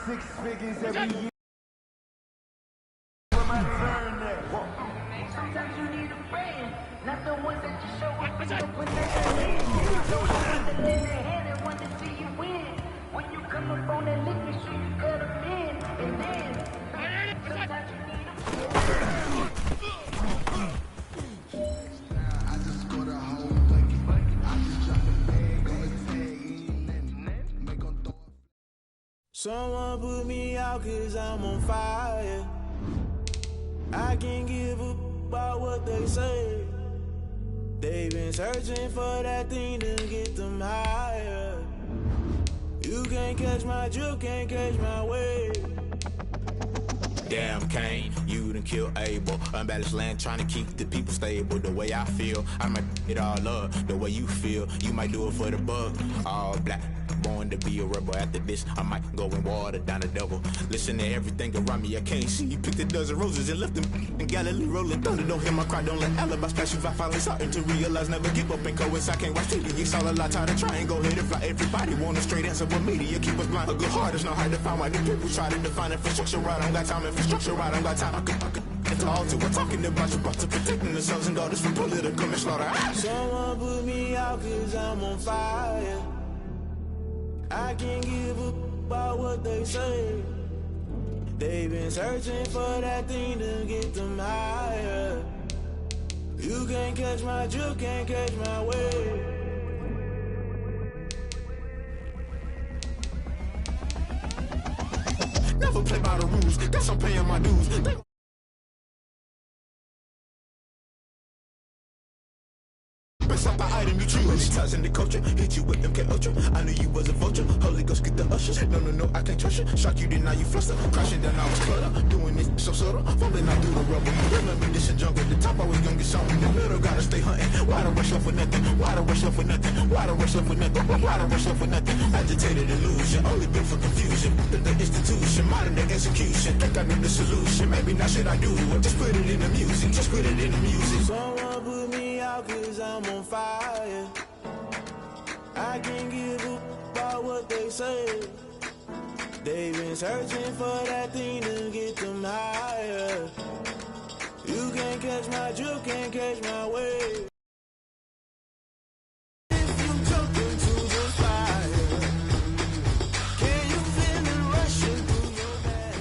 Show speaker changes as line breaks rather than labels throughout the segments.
6 figures every year. Where my turn at?
Sometimes you need a friend, not the ones that just show up when you put that in. The ones that lend their hand and want to see you win. When you come up on that lick, make sure you cut them in. And then, sometimes you need a friend.
I just scored a whole bucket. I just dropped a bag on the tag. Make 'em throw.
Someone put me out 'cause I'm on fire. I can't give up about what they say. They've been searching for that thing to get them higher. You can't catch my drift, can't catch my wave. Damn Kane, you done killed Abel. Unbalanced land trying to keep the people stable. The way I feel, I might it all up. The way you feel, you might do it for the buck. All black, born to be a rebel. After this, I might go and water down the double. Listen to everything around me, I can't see. You picked a dozen roses and left them in Galilee rolling thunder. Don't hear my cry, don't let alibis pass you. I finally starting to realize, never give up and coincide. Can't watch TV, it's all a lot. Tired of trying, go ahead and fly. Everybody want a straight answer, but media keep us blind. A good heart is not hard to find. Why the people try to define infrastructure right? I don't got time, infrastructure right, I don't got time. I could get to all to. We're talking about you, about to protecting the sons and daughters from political manslaughter. Someone put me out 'cause I'm on fire. I can't give up about what they say. They've been searching for that thing to get them higher. You can't catch my drift, can't catch my wave. Never play by the rules, guess I'm paying my dues. Best up the item you choose. Many times in the culture, hit you with them ultra. I knew you was a vulture. Holy Ghost get the ushers. No, I can't trust you. Shock you, then now you fluster. Crashing down, I was clutter. Doing this so subtle. Falling out through the rubble. You remember this a jungle. The top always gonna get something. The middle gotta stay hunting. Why the rush left for nothing? Why the rush left for nothing? Why the rush left for nothing? Why the rush left for nothing? Agitated illusion, only built for confusion. The institution, modern day execution. Think I know the solution. Maybe not shit I do. Just put it in the music. Just put it in the music. Someone put me out 'cause I'm on fire. I can't give up about what they say. They've been searching for that thing to get them higher. You can't catch my drift, can't catch my wave. If you jump into the fire, can you feel it rushing through your back?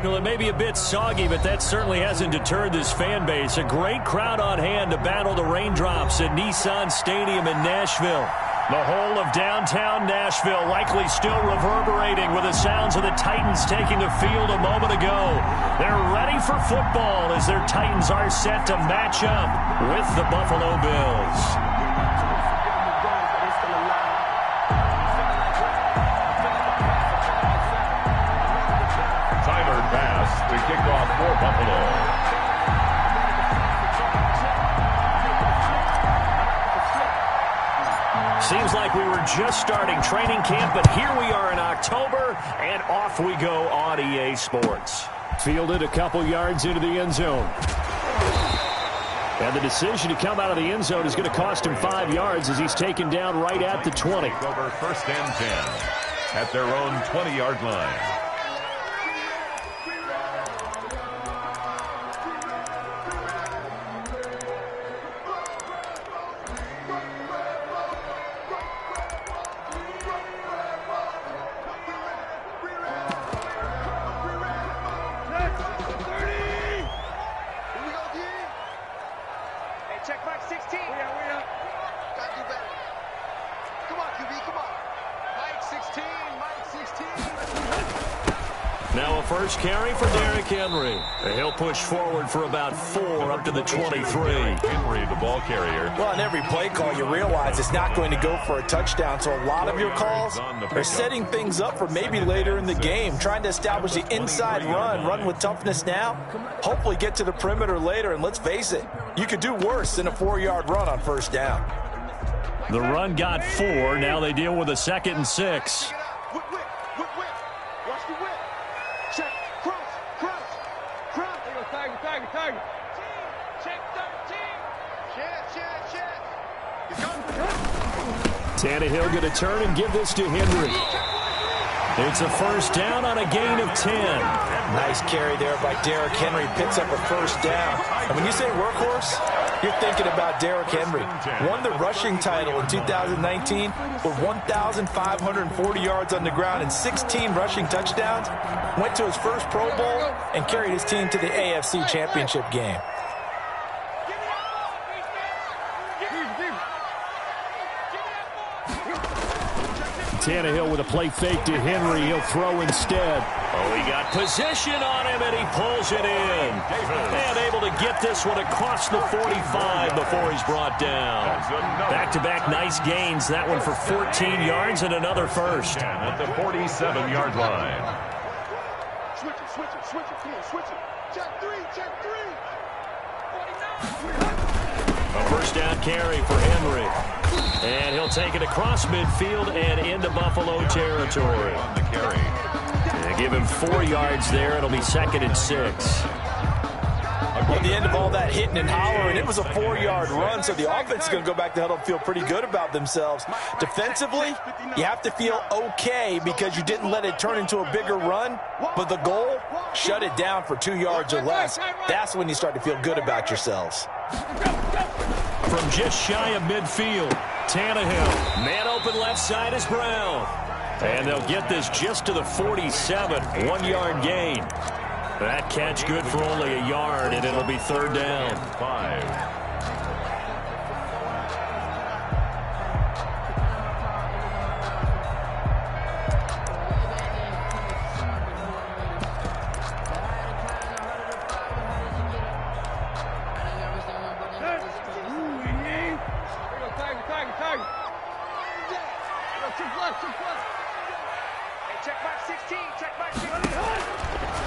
Well, it may be a bit soggy, but that certainly hasn't deterred this fan base. A great crowd on hand to battle the raindrops at Nissan Stadium in Nashville. The whole of downtown Nashville likely still reverberating with the sounds of the Titans taking the field a moment ago. They're ready for football as their Titans are set to match up with the Buffalo Bills.
Tyler pass to kick off for Buffalo.
Seems like we were just starting training camp, but here we are in October, and off we go on EA Sports. Fielded a couple yards into the end zone. And the decision to come out of the end zone is going to cost him 5 yards as he's taken down right at the 20.
Over 1st and 10 at their own 20-yard line.
Now a first carry for Derrick Henry. He'll push forward for about 4 up to the 23.
Henry, the ball carrier.
Well, on every play call, you realize it's not going to go for a touchdown. So a lot of your calls are setting things up for maybe later in the game, trying to establish the inside run with toughness now. Hopefully get to the perimeter later, and let's face it, you could do worse than a 4-yard run on first down.
The run got 4. Now they deal with a 2nd and 6. Tannehill going to turn and give this to Henry. It's a first down on a gain of 10.
Nice carry there by Derrick Henry. Picks up a first down. And when you say workhorse, you're thinking about Derrick Henry. Won the rushing title in 2019 with 1,540 yards on the ground and 16 rushing touchdowns. Went to his first Pro Bowl and carried his team to the AFC Championship game.
Tannehill with a play fake to Henry. He'll throw instead. Oh, he got position on him, and he pulls it in. And able to get this one across the 45 before he's brought down. Back-to-back nice gains. That one for 14 yards and another first.
At the 47-yard line.
Switch it, come on, switch it. Check three.
A first down carry for Henry. And he'll take it across midfield and into Buffalo territory.
On the carry.
They give him 4 yards there. It'll be 2nd and 6.
At the end of all that hitting and hollering, it was a 4-yard run, so the offense is going to go back to huddle and feel pretty good about themselves. Defensively, you have to feel okay because you didn't let it turn into a bigger run, but the goal, shut it down for 2 yards or less. That's when you start to feel good about yourselves.
From just shy of midfield, Tannehill. Man open left side is Brown. And they'll get this just to the 47. 1-yard gain. That catch good for only a yard, and it'll be 3rd down.
5.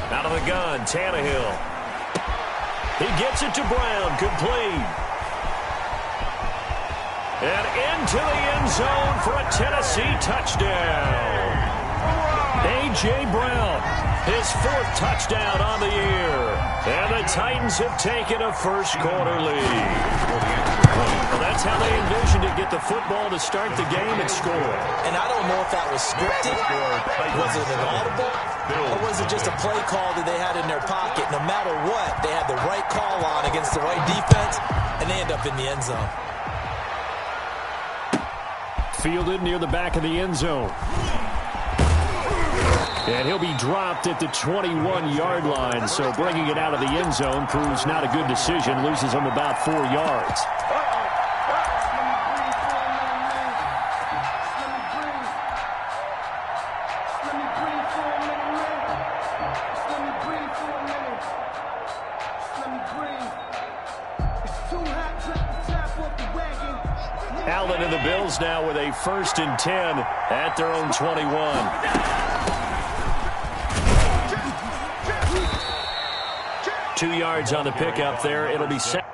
Out of the gun, Tannehill. He gets it to Brown, complete. And into the end zone for a Tennessee touchdown. A.J. Brown, his 4th touchdown on the year. And the Titans have taken a first-quarter lead. Well, that's how they envisioned to get the football to start the game and score.
And I don't know if that was scripted. Was it an audible? Or was it just a play call that they had in their pocket? No matter what, they had the right call on against the right defense, and they end up in the end zone.
Fielded near the back of the end zone. And he'll be dropped at the 21-yard line, so bringing it out of the end zone proves not a good decision. Loses him about 4 yards. Allen and the Bills now with a 1st and 10 at their own 21. 2 yards on the pickup there. It'll be set.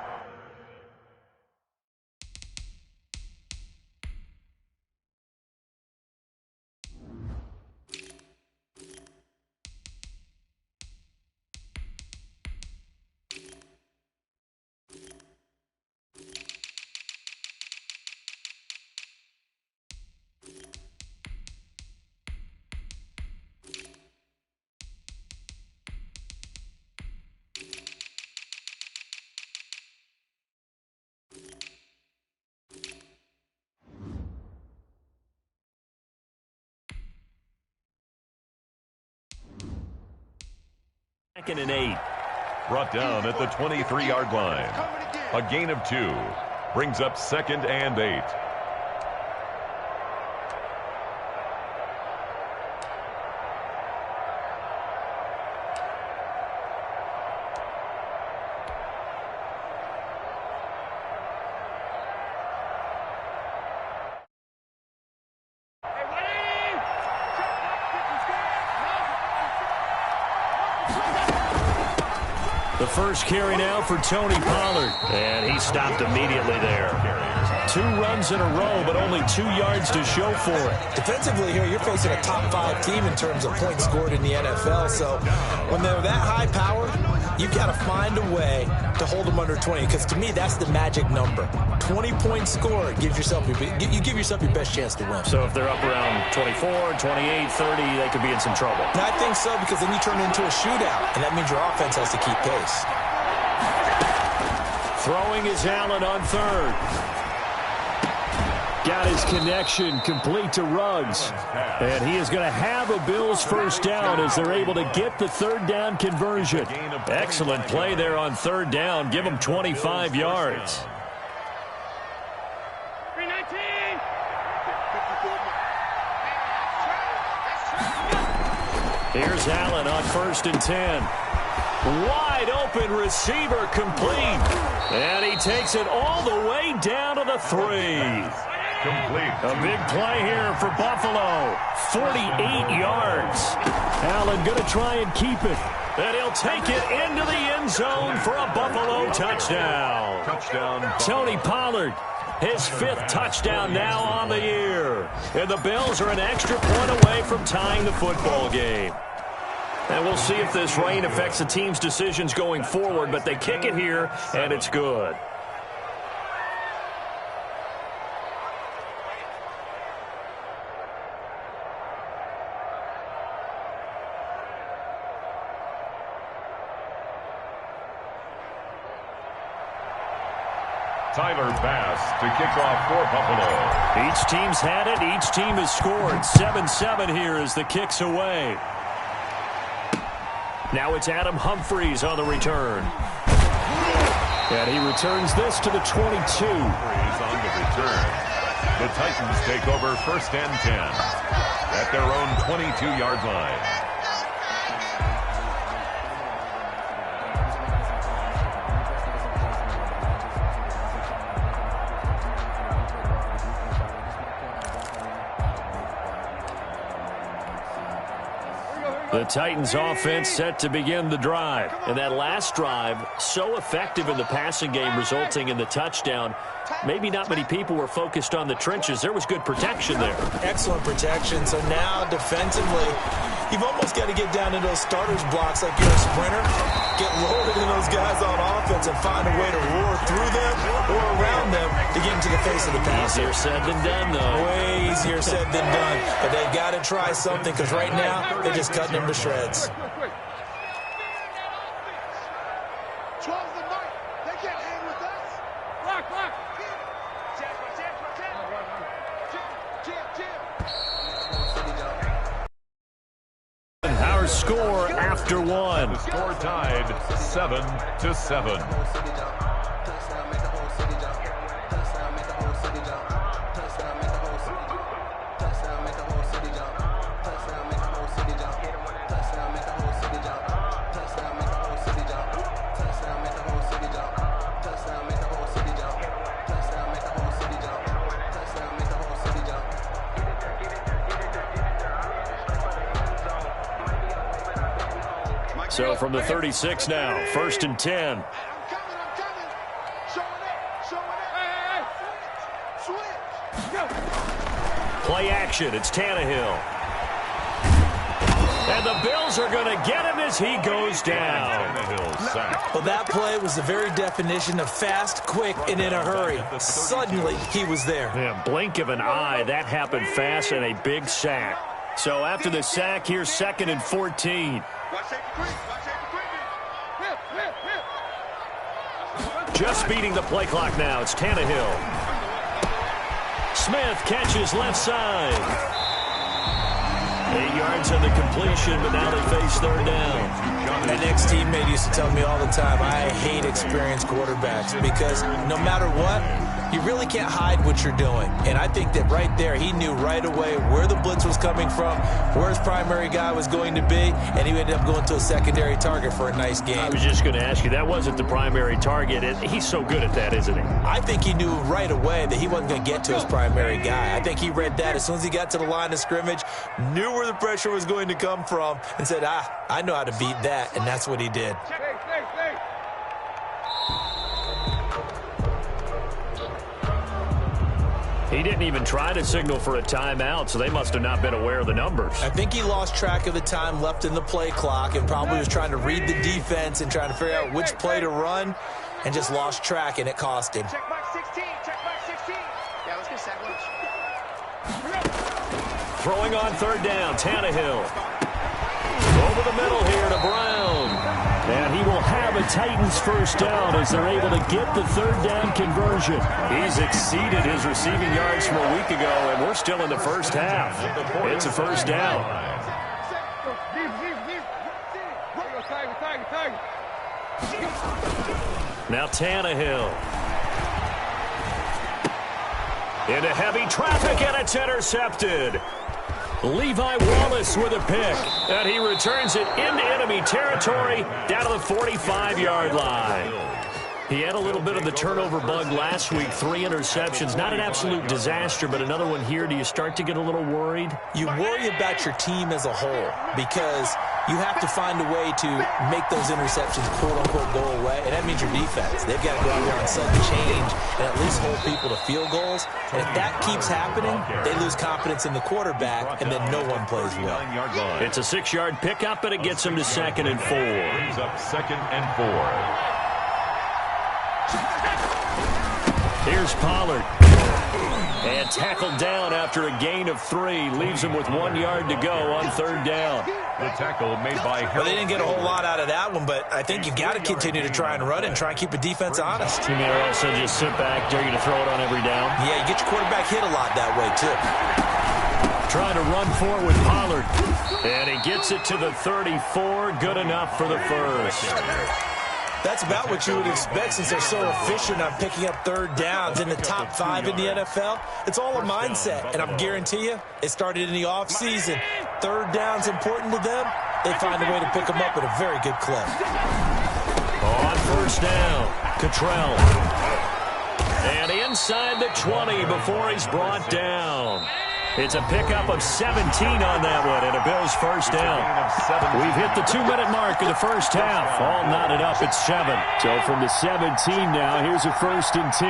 Second and 8.
Brought down at the 23-yard line. A gain of 2. Brings up 2nd and 8.
The first carry now for Tony Pollard. And he stopped immediately there. 2 runs in a row, but only 2 yards to show for it.
Defensively here, you're facing a top 5 team in terms of points scored in the NFL. So when they're that high powered, you've got to find a way to hold them under 20, because to me, that's the magic number. 20-point score gives yourself you give yourself your best chance to win.
So if they're up around 24, 28, 30, they could be in some trouble.
And I think so, because then you turn it into a shootout, and that means your offense has to keep pace.
Throwing is Allen on third. Got his connection complete to Ruggs. And he is going to have a Bills first down as they're able to get the third down conversion. Excellent play there on third down. Give him 25 yards. Here's Allen on 1st and 10. Wide open receiver complete. And he takes it all the way down to the 3.
Complete.
A big play here for Buffalo. 48 yards. Allen going to try and keep it. And he'll take it into the end zone for a Buffalo touchdown. Tony Pollard, his 5th touchdown now on the year. And the Bills are an extra point away from tying the football game. And we'll see if this rain affects the team's decisions going forward, but they kick it here, and it's good.
Tyler Bass to kick off for Buffalo.
Each team's had it. Each team has scored. 7-7 here as the kick's away. Now it's Adam Humphries on the return. And he returns this to the 22.
Humphries on the return. The Titans take over 1st and 10 at their own 22-yard line.
The Titans offense set to begin the drive. And that last drive, so effective in the passing game, resulting in the touchdown. Maybe not many people were focused on the trenches. There was good protection there.
Excellent protection. So now defensively, you've almost got to get down to those starters blocks like you're a sprinter. Get loaded in those guys on offense and find a way to roar through them or around them to get into the face of the passer.
Easier said than done, though.
Way easier said than done. But they've got to try something, because right now they're just cutting them to shreds.
12 the night. They can't hang with us. Block.
Our score after one.
The score tied 7-7.
So from the 36 now, 1st and 10.
I'm coming. Showing it. Switch. Go.
Play action. It's Tannehill. And the Bills are going to get him as he goes down.
Well, that play was the very definition of fast, quick, and in a hurry. Suddenly, he was there.
Yeah, blink of an eye. That happened fast, and a big sack. So after the sack, here's 2nd and 14. Just beating the play clock now. It's Tannehill. Smith catches left side. 8 yards on the completion, but now they face third down.
That next teammate used to tell me all the time, I hate experienced quarterbacks, because no matter what, you really can't hide what you're doing. And I think that right there, he knew right away where the blitz was coming from, where his primary guy was going to be, and he ended up going to a secondary target for a nice game.
I was just going to ask you, that wasn't the primary target. He's so good at that, isn't he?
I think he knew right away that he wasn't going to get to his primary guy. I think he read that as soon as he got to the line of scrimmage, knew where the pressure was going to come from, and said, I know how to beat that, and that's what he did.
He didn't even try to signal for a timeout, so they must have not been aware of the numbers.
I think he lost track of the time left in the play clock and probably was trying to read the defense and trying to figure out which play to run and just lost track, and it cost him.
Check mark 16. Check mark 16. Yeah, let's get sack lunch.
Throwing on third down, Tannehill. Over the middle here to Brown. And he will have a Titans first down as they're able to get the third down conversion. He's exceeded his receiving yards from a week ago, and we're still in the first half. It's a first down. Now Tannehill. Into heavy traffic, and it's intercepted. Levi Wallace with a pick, and he returns it into enemy territory down to the 45-yard line. He had a little bit of the turnover bug last week, 3 interceptions. Not an absolute disaster, but another one here. Do you start to get a little worried?
You worry about your team as a whole because you have to find a way to make those interceptions, quote-unquote, go away, and that means your defense. They've got to go out there and sudden change and at least hold people to field goals. And if that keeps happening, they lose confidence in the quarterback, and then no one plays well.
It's a 6-yard pickup, and it gets them to 2nd and 4.
Brings up 2nd and 4.
Here's Pollard. And tackled down after a gain of 3. Leaves him with 1 yard to go on third down.
The tackle made by Harold.
Well, they didn't get a whole lot out of that one, but I think you've got to continue to try and run and try and keep the defense honest.
You may also just sit back, dare you to throw it on every down.
Yeah, you get your quarterback hit a lot that way, too.
Trying to run forward with Pollard. And he gets it to the 34. Good enough for the first.
That's about what you would expect since they're so efficient on picking up third downs in the top 5 in the NFL. It's all a mindset, and I guarantee you, it started in the offseason. Third down's important to them. They find a way to pick them up at a very good clip.
On first down, Cottrell. And inside the 20 before he's brought down. It's a pickup of 17 on that one, and a Bills first down. We've hit the 2-minute mark of the first half. All knotted up at 7. So from the 17 now, here's a 1st and 10.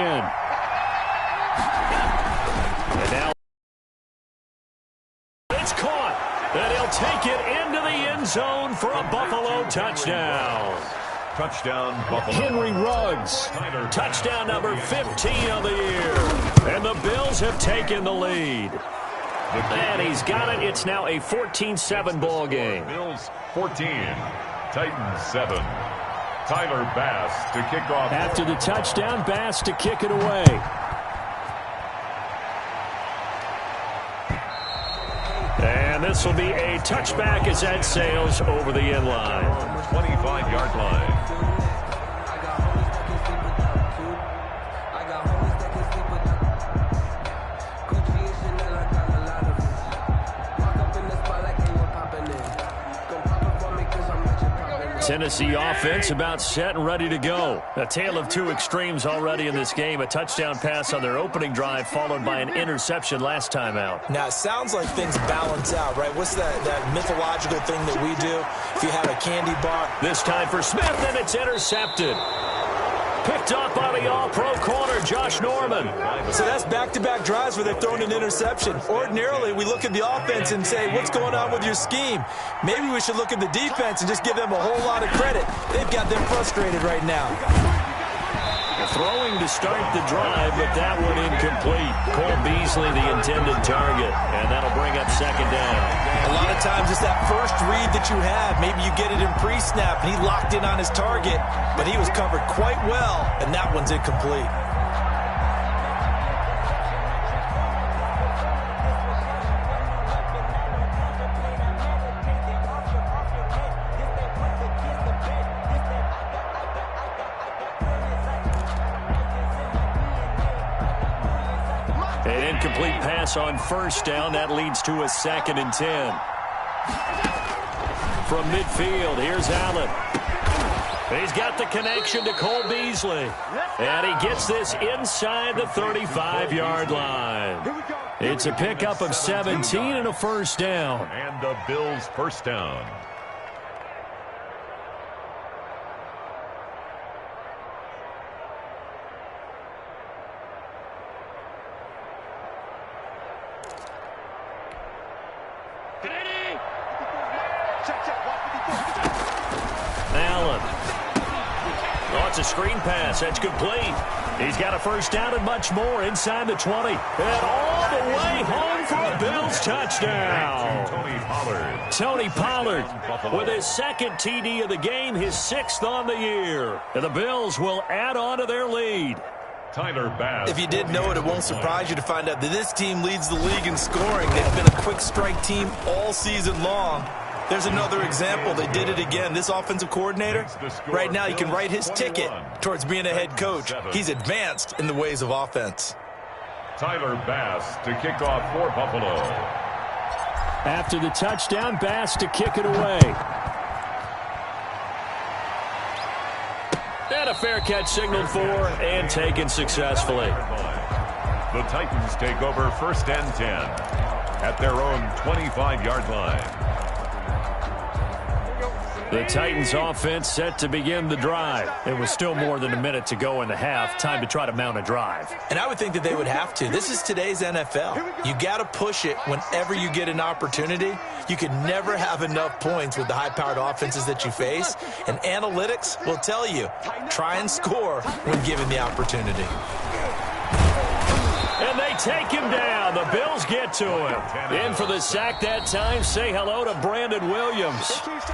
And now it's caught. And he'll take it into the end zone for a Buffalo touchdown.
Touchdown, Buffalo.
Henry Ruggs. Touchdown number 15 of the year. And the Bills have taken the lead. And he's got it. It's now a 14-7 ball game.
Bills 14, Titans 7. Tyler Bass to kick off.
After the touchdown, Bass to kick it away. And this will be a touchback as that sails over the end line.
25-yard line.
Tennessee offense about set and ready to go. A tale of 2 extremes already in this game. A touchdown pass on their opening drive followed by an interception last time out.
Now, it sounds like things balance out, right? What's that mythological thing that we do? If you have a candy bar.
This time for Smith, and it's intercepted. Picked up by the all-pro corner, Josh Norman.
So that's back-to-back drives where they've thrown an interception. Ordinarily, we look at the offense and say, what's going on with your scheme? Maybe we should look at the defense and just give them a whole lot of credit. They've got them frustrated right now.
Throwing to start the drive, but that one incomplete. Cole Beasley, the intended target, and that'll bring up 2nd down.
A lot of times it's that first read that you have. Maybe you get it in pre-snap, and he locked in on his target, but he was covered quite well, and that one's incomplete.
An incomplete pass on first down. That leads to a 2nd and 10. From midfield, here's Allen. He's got the connection to Cole Beasley. And he gets this inside the 35-yard line. It's a pickup of 17 and a first down.
And the Bills first down.
It's a screen pass. That's complete. He's got a first down and much more inside the 20. And all the way home for a Bills touchdown. Tony Pollard with his second TD of the game, his 6th on the year. And the Bills will add on to their lead.
Tyler Bass.
If you didn't know it, it won't surprise you to find out that this team leads the league in scoring. They've been a quick strike team all season long. There's another example. They did it again. This offensive coordinator, right now he can write his ticket towards being a head coach. He's advanced in the ways of offense.
Tyler Bass to kick off for Buffalo.
After the touchdown, Bass to kick it away. And a fair catch signaled for and taken successfully.
The Titans take over 1st and 10 at their own 25-yard line.
The Titans offense set to begin the drive. It was still more than a minute to go in the half. Time to try to mount a drive.
And I would think that they would have to. This is today's NFL. You got to push it whenever you get an opportunity. You can never have enough points with the high-powered offenses that you face. And analytics will tell you, try and score when given the opportunity.
And they take him down. The Bills get to him. In for the sack that time. Say hello to Brandon Williams.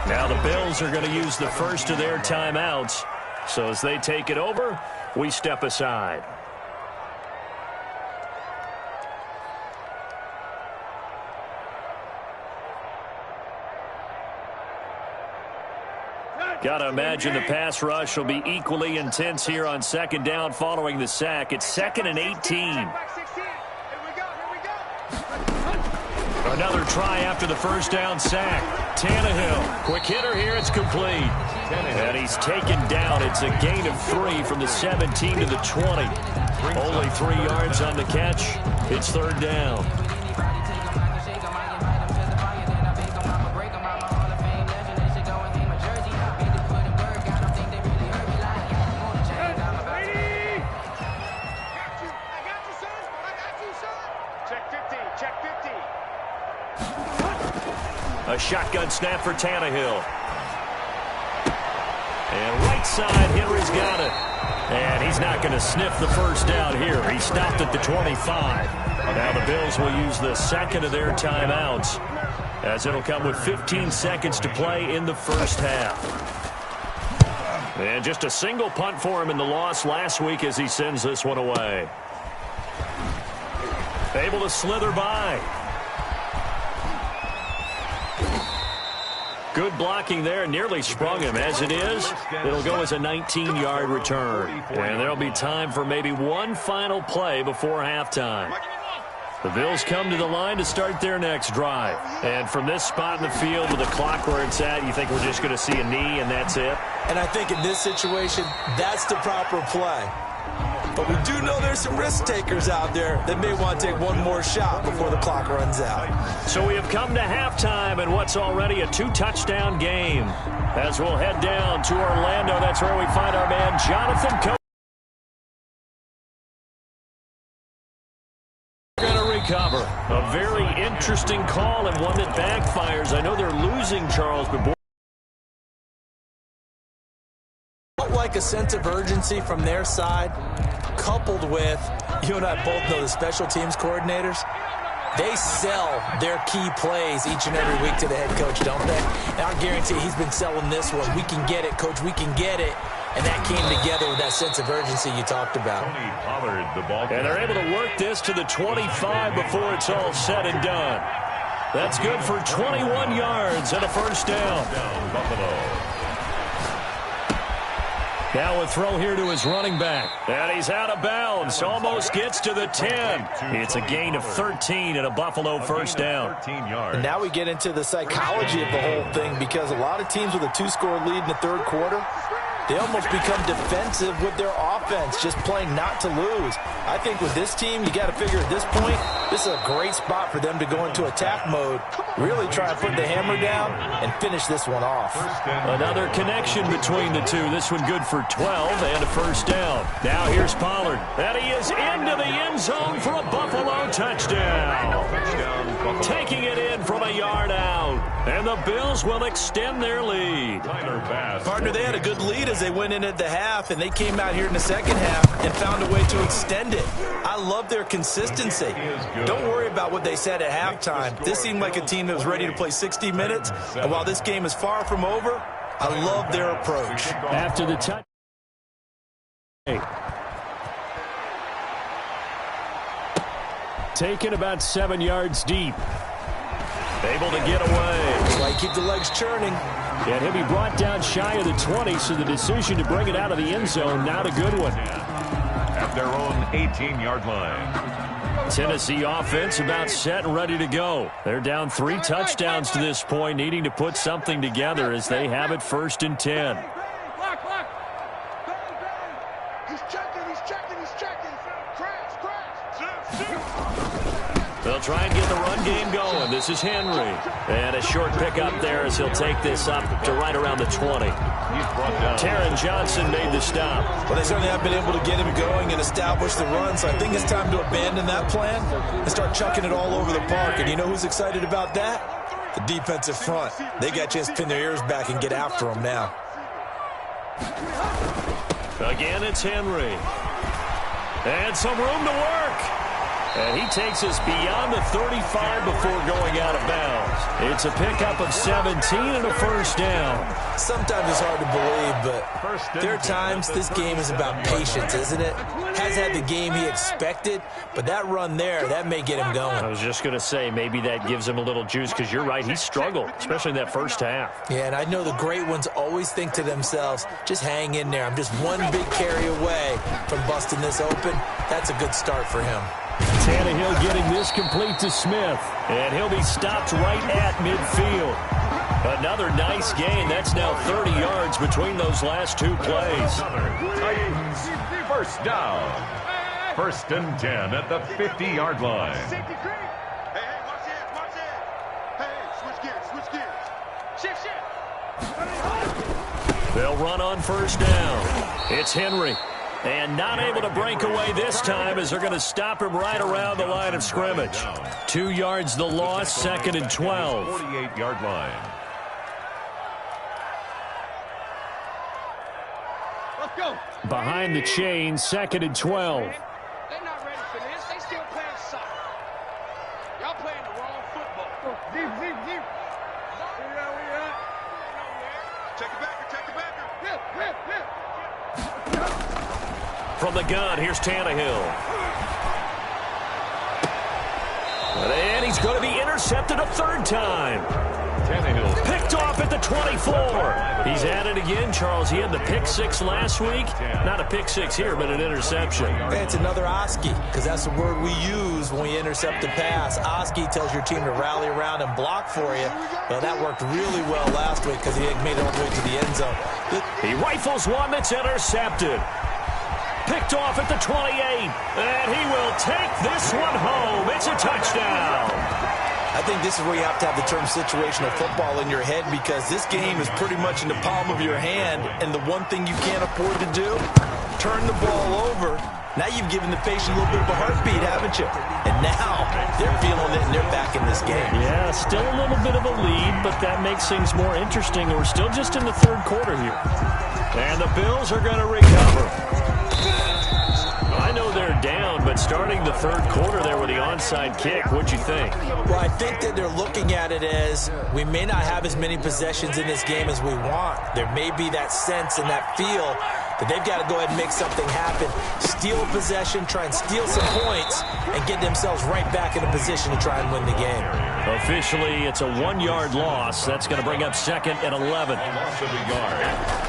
Now the Bills are going to use the first of their timeouts. So as they take it over, we step aside. Got to imagine the pass rush will be equally intense here on 2nd down following the sack. It's 2nd and 18. Another try after the first down sack. Tannehill, quick hitter here, it's complete. And he's taken down. It's a gain of 3 from the 17 to the 20. Only 3 yards on the catch. It's 3rd down. A shotgun snap for Tannehill. And right side, Henry's got it. And he's not going to sniff the first down here. He stopped at the 25. Now the Bills will use the second of their timeouts, as it'll come with 15 seconds to play in the first half. And just a single punt for him in the loss last week as he sends this one away. Able to slither by. Good blocking there, nearly sprung him. As it is, it'll go as a 19-yard return. And there'll be time for maybe one final play before halftime. The Bills come to the line to start their next drive. And from this spot in the field with the clock where it's at, you think we're just going to see a knee and that's it?
And I think in this situation, that's the proper play. But we do know there's some risk takers out there that may want to take one more shot before the clock runs out.
So we have come to halftime in what's already a 2-touchdown game. As we'll head down to Orlando, that's where we find our man Jonathan Coe. Going to recover. A very interesting call and one that backfires. I know they're losing Charles, but
like a sense of urgency from their side, coupled with, you and I both know the special teams coordinators, they sell their key plays each and every week to the head coach, don't they? And I guarantee he's been selling this one. We can get it, coach, we can get it. And that came together with that sense of urgency you talked about.
And they're able to work this to the 25 before it's all said and done. That's good for 21 yards and a first down.
Buffalo.
Now a throw here to his running back. And he's out of bounds. Almost gets to the 10. It's a gain of 13 and a Buffalo first down.
And now we get into the psychology of the whole thing, because a lot of teams with a 2-score lead in the third quarter, they almost become defensive with their offense, just playing not to lose. I think with this team, you got to figure at this point, this is a great spot for them to go into attack mode, really try and put the hammer down and finish this one off.
Another connection between the two. This one good for 12 and a first down. Now here's Pollard. And he is into the end zone for a Buffalo touchdown. Taking it in from a yard out. And the Bills will extend their lead.
Partner, they had a good lead as they went in at the half, and they came out here in the second half and found a way to extend it. I love their consistency. Don't worry about what they said at halftime. This seemed like a team that was ready to play 60 minutes, and while this game is far from over, I love their approach.
After the touch. Taken about 7 yards deep. Able to get away.
That's why you keep the legs churning.
And he'll be brought down shy of the 20, so the decision to bring it out of the end zone, not a good one.
At their own 18-yard line.
Tennessee offense about set and ready to go. They're down 3 touchdowns to this point, needing to put something together as they have it 1st and 10. They'll try and get the run game going. This is Henry. And a short pickup there as he'll take this up to right around the 20. Taron Johnson made the stop.
Well, they certainly have been able to get him going and establish the run, so I think it's time to abandon that plan and start chucking it all over the park. And you know who's excited about that? The defensive front. They got a chance to pin their ears back and get after him now.
Again, it's Henry. And some room to work. And he takes us beyond the 35 before going out of bounds. It's a pickup of 17 and a 1st down.
Sometimes it's hard to believe, but there are times this game is about patience, isn't it? Has had the game he expected, but that run there, that may get him going.
I was just going to say, maybe that gives him a little juice, because you're right, he struggled, especially in that 1st half.
Yeah, and I know the great ones always think to themselves, just hang in there. I'm just one big carry away from busting this open. That's a good start for him.
Tannehill getting this complete to Smith. And he'll be stopped right at midfield. Another nice gain. That's now 30 yards between those last 2 plays.
Titans, 1st down. 1st and 10 at the 50-yard line.
Hey, watch it. Hey, switch gears. Shift.
They'll run on 1st down. It's Henry. And not able to break away this time as they're going to stop him right around the line of scrimmage. 2 yards the loss, 2nd and 12.
48-yard line.
Let's go.
Behind the chain, 2nd and 12.
They're not ready for this. They still playing soccer. Y'all playing the wrong football. Deep. Check it back. Hip.
From the gun, here's Tannehill. And he's going to be intercepted a 3rd time.
Tannehill
Picked off at the 24. He's at it again, Charles. He had the pick 6 last week. Not a pick 6 here, but an interception.
Hey, it's another Oski, because that's the word we use when we intercept a pass. Oski tells your team to rally around and block for you. Well, that worked really well last week because he made it all the way to the end zone.
He rifles one that's intercepted. Picked off at the 28. And he will take this one home. It's a touchdown.
I think this is where you have to have the term situational football in your head, because this game is pretty much in the palm of your hand, and the one thing you can't afford to do, turn the ball over. Now you've given the patient a little bit of a heartbeat, haven't you? And now they're feeling it, and they're back in this game.
Yeah, still a little bit of a lead, but that makes things more interesting. We're still just in the 3rd quarter here. And the Bills are going to recover. I know they're down, but starting the 3rd quarter there with the onside kick, what'd you think?
Well, I think that they're looking at it as we may not have as many possessions in this game as we want. There may be that sense and that feel that they've got to go ahead and make something happen. Steal a possession, try and steal some points, and get themselves right back in a position to try and win the game.
Officially, it's a 1-yard loss. That's going to bring up 2nd and 11.
loss of a yard.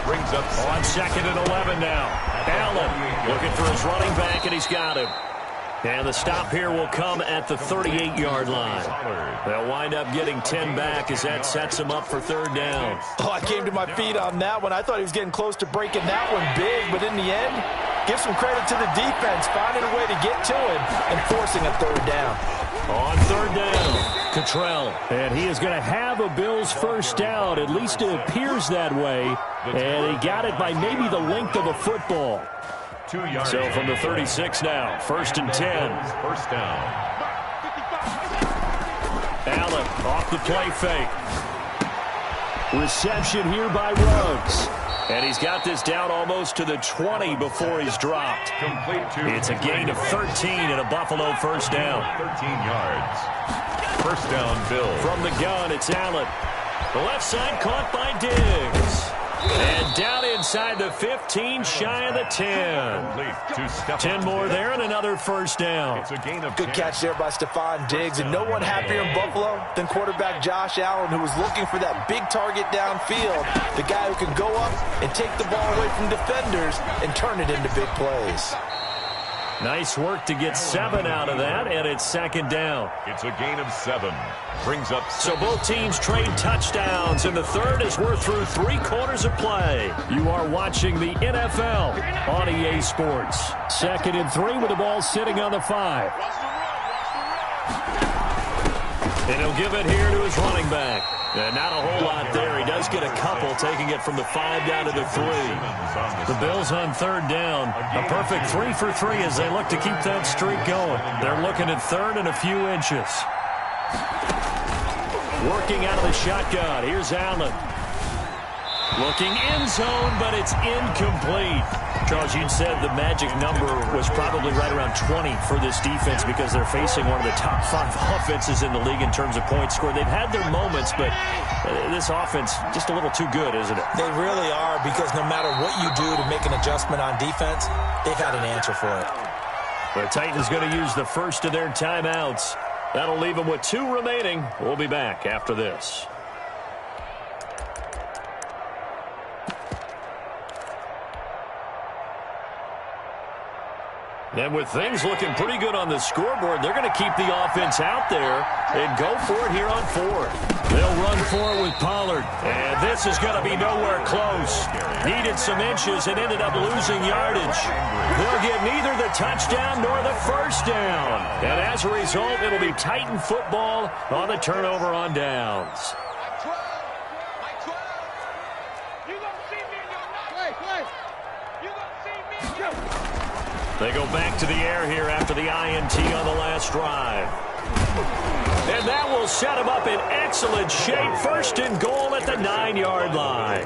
Brings up
On 2nd and 11 now. Allen looking for his running back, and he's got him. And the stop here will come at the 38-yard line. They'll wind up getting 10 back as that sets them up for 3rd down.
Oh, I came to my feet on that one. I thought he was getting close to breaking that one big, but in the end, give some credit to the defense, finding a way to get to him and forcing a 3rd down.
On 3rd down, Cottrell. And he is going to have a Bills 1st down. At least it appears that way. And he got it by maybe the length of a football.
2 yards.
So from the 36 now, 1st and 10.
1st down.
Allen off the play fake. Reception here by Ruggs. And he's got this down almost to the 20 before he's dropped. It's a gain of 13 and a Buffalo first down.
13 yards. First down, Bill.
From the gun, it's Allen. The left side caught by Diggs. And down inside the 15, shy of the 10. 10 more there and another first down.
It's a gain of
Good catch there by Stephon Diggs, and no one happier in Buffalo than quarterback Josh Allen, who was looking for that big target downfield, the guy who can go up and take the ball away from defenders and turn it into big plays.
Nice work to get 7 out of that, and it's second down.
It's a gain of 7. Brings up 7.
So both teams trade touchdowns in the third as we're through 3 quarters of play. You are watching the NFL on EA Sports. Second and 3 with the ball sitting on the 5. And he'll give it here to his running back. And not a whole lot there. He does get a couple, taking it from the 5 down to the 3. The Bills on third down. A perfect 3 for 3 as they look to keep that streak going. They're looking at third and a few inches. Working out of the shotgun. Here's Allen. Looking end zone, but it's incomplete. Charles, you'd said the magic number was probably right around 20 for this defense because they're facing one of the top 5 offenses in the league in terms of points scored. They've had their moments, but this offense just a little too good, isn't it?
They really are, because no matter what you do to make an adjustment on defense, they've had an answer for it.
The Titans going to use the first of their timeouts. That'll leave them with 2 remaining. We'll be back after this. And with things looking pretty good on the scoreboard, they're going to keep the offense out there and go for it here on 4th. They'll run for it with Pollard. And this is going to be nowhere close. Needed some inches and ended up losing yardage. They'll get neither the touchdown nor the first down. And as a result, it'll be Titan football on the turnover on downs. They go back to the air here after the INT on the last drive. And that will set him up in excellent shape. First and goal at the 9-yard line.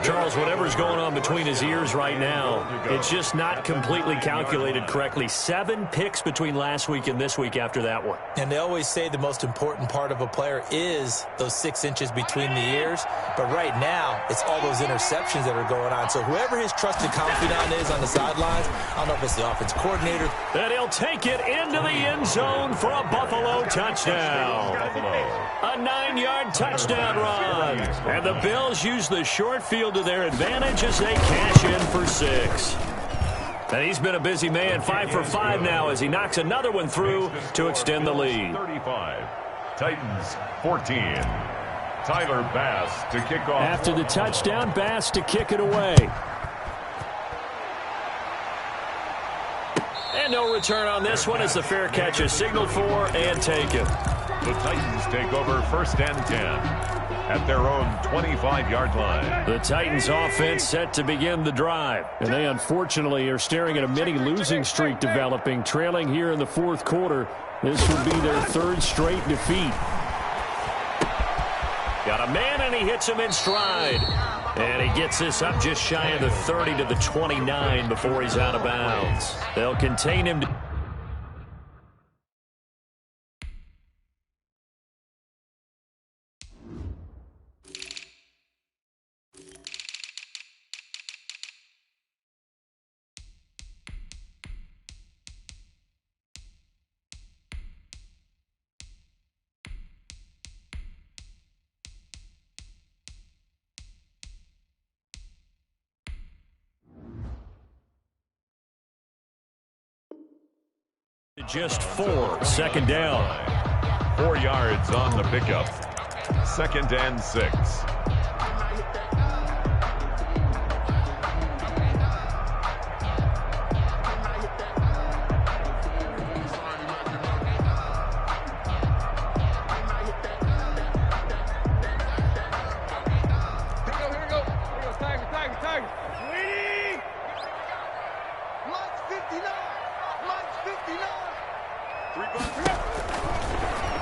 Charles, whatever's going on between his ears right now, it's just not completely calculated correctly. 7 picks between last week and this week after that one.
And they always say the most important part of a player is those 6 inches between the ears. But right now, it's all those interceptions that are going on. So whoever his trusted confidant is on the sidelines, I don't know if it's the offense coordinator.
And he'll take it into the end zone for a Buffalo touchdown. A 9-yard touchdown run. And the Bills use the short field to their advantage as they cash in for 6. And he's been a busy man, 5 for 5 now as he knocks another one through to extend the lead.
35. Titans 14. Tyler Bass to kick off.
After the touchdown, Bass to kick it away. And no return on this one as the fair catch is signaled for and taken.
The Titans take over first and 10 at their own 25-yard line.
The Titans offense set to begin the drive. And they unfortunately are staring at a mini losing streak developing, trailing here in the 4th quarter. This would be their 3rd straight defeat. Got a man and he hits him in stride. And he gets this up just shy of the 30 to the 29 before he's out of bounds. They'll contain him. Just 4, second down.
4 yards on the pickup. Second and 6.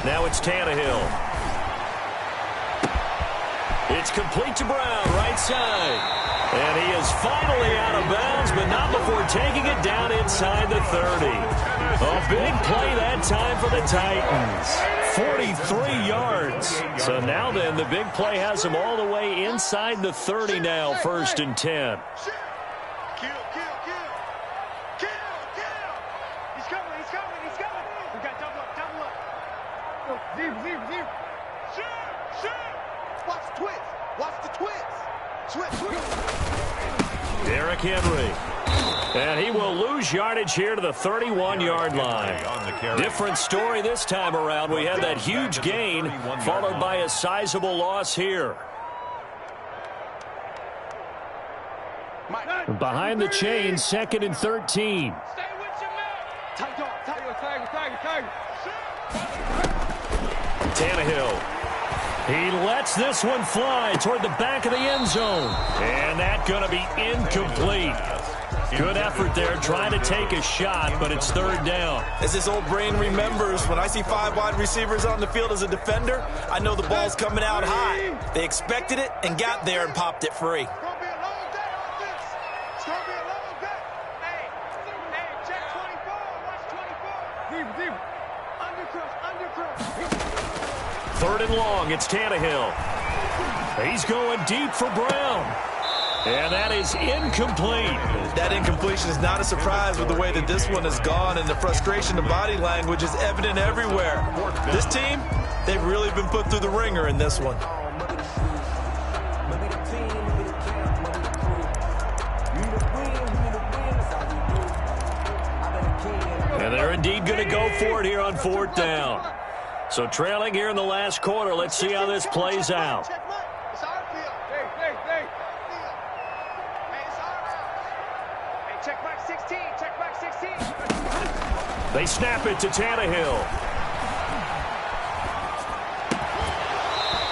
Now it's Tannehill. it's complete to Brown, right side. And he is finally out of bounds, but not before taking it down inside the 30. A big play that time for the Titans. 43 yards. So now then, the big play has him all the way inside the 30 now, 1st and 10.
Kill. He's coming. We got double up. Zero. Shoot.
Watch the twist.
Derrick Henry. And he will lose yardage here to the 31-yard line. Different story this time around. We had that huge gain followed by a sizable loss here. Behind the chain, 2nd and 13.
Stay with your man. Tiger.
Tannehill. He lets this one fly toward the back of the end zone. And that's going to be incomplete. Good effort there, trying to take a shot, but it's 3rd down.
As this old brain remembers, when I see 5 wide receivers on the field as a defender, I know the ball's coming out high. They expected it and got there and popped it free.
It's gonna be a long day on this. It's gonna be a long day. Hey, check 24. Watch 24. Deep. Undercross.
3rd and long, it's Tannehill. He's going deep for Brown. And that is incomplete.
That incompletion is not a surprise with the way that this one has gone, and the frustration of body language is evident everywhere. This team, they've really been put through the ringer in this one.
And they're indeed going to go for it here on 4th down. So trailing here in the last quarter, let's see how this plays out.
It's our field. Hey. Check back 16.
They snap it to Tannehill.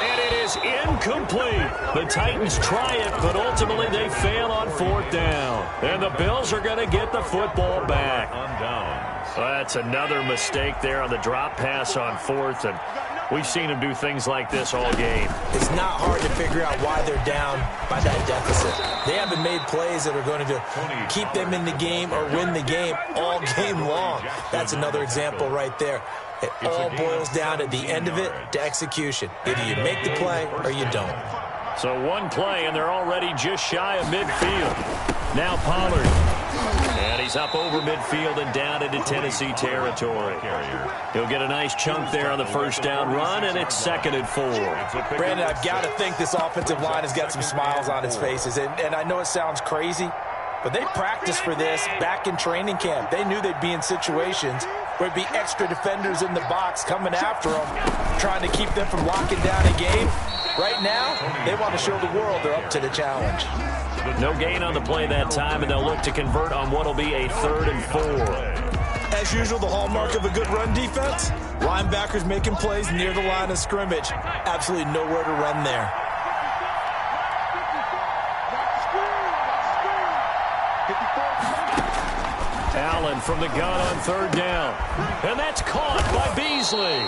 And it is incomplete. The Titans try it, but ultimately they fail on 4th down. And the Bills are going to get the football back. Well, that's another mistake there on the drop pass on 4th, and we've seen them do things like this all game.
It's not hard to figure out why they're down by that deficit. They haven't made plays that are going to keep them in the game or win the game all game long. That's another example right there. It all boils down at the end of it to execution. Either you make the play or you don't.
So one play, and they're already just shy of midfield. Now Pollard. And he's up over midfield and down into Tennessee territory. He'll get a nice chunk there on the 1st down run, and it's 2nd and 4.
Brandon, I've got to think this offensive line has got some smiles on its faces. And I know it sounds crazy, but they practiced for this back in training camp. They knew they'd be in situations where it'd be extra defenders in the box coming after them, trying to keep them from locking down a game. Right now, they want to show the world they're up to the challenge.
No gain on the play that time, and they'll look to convert on what will be a 3rd and 4.
As usual, the hallmark of a good run defense, linebackers making plays near the line of scrimmage. Absolutely nowhere to run there.
Allen from the gun on 3rd down. And that's caught by Beasley.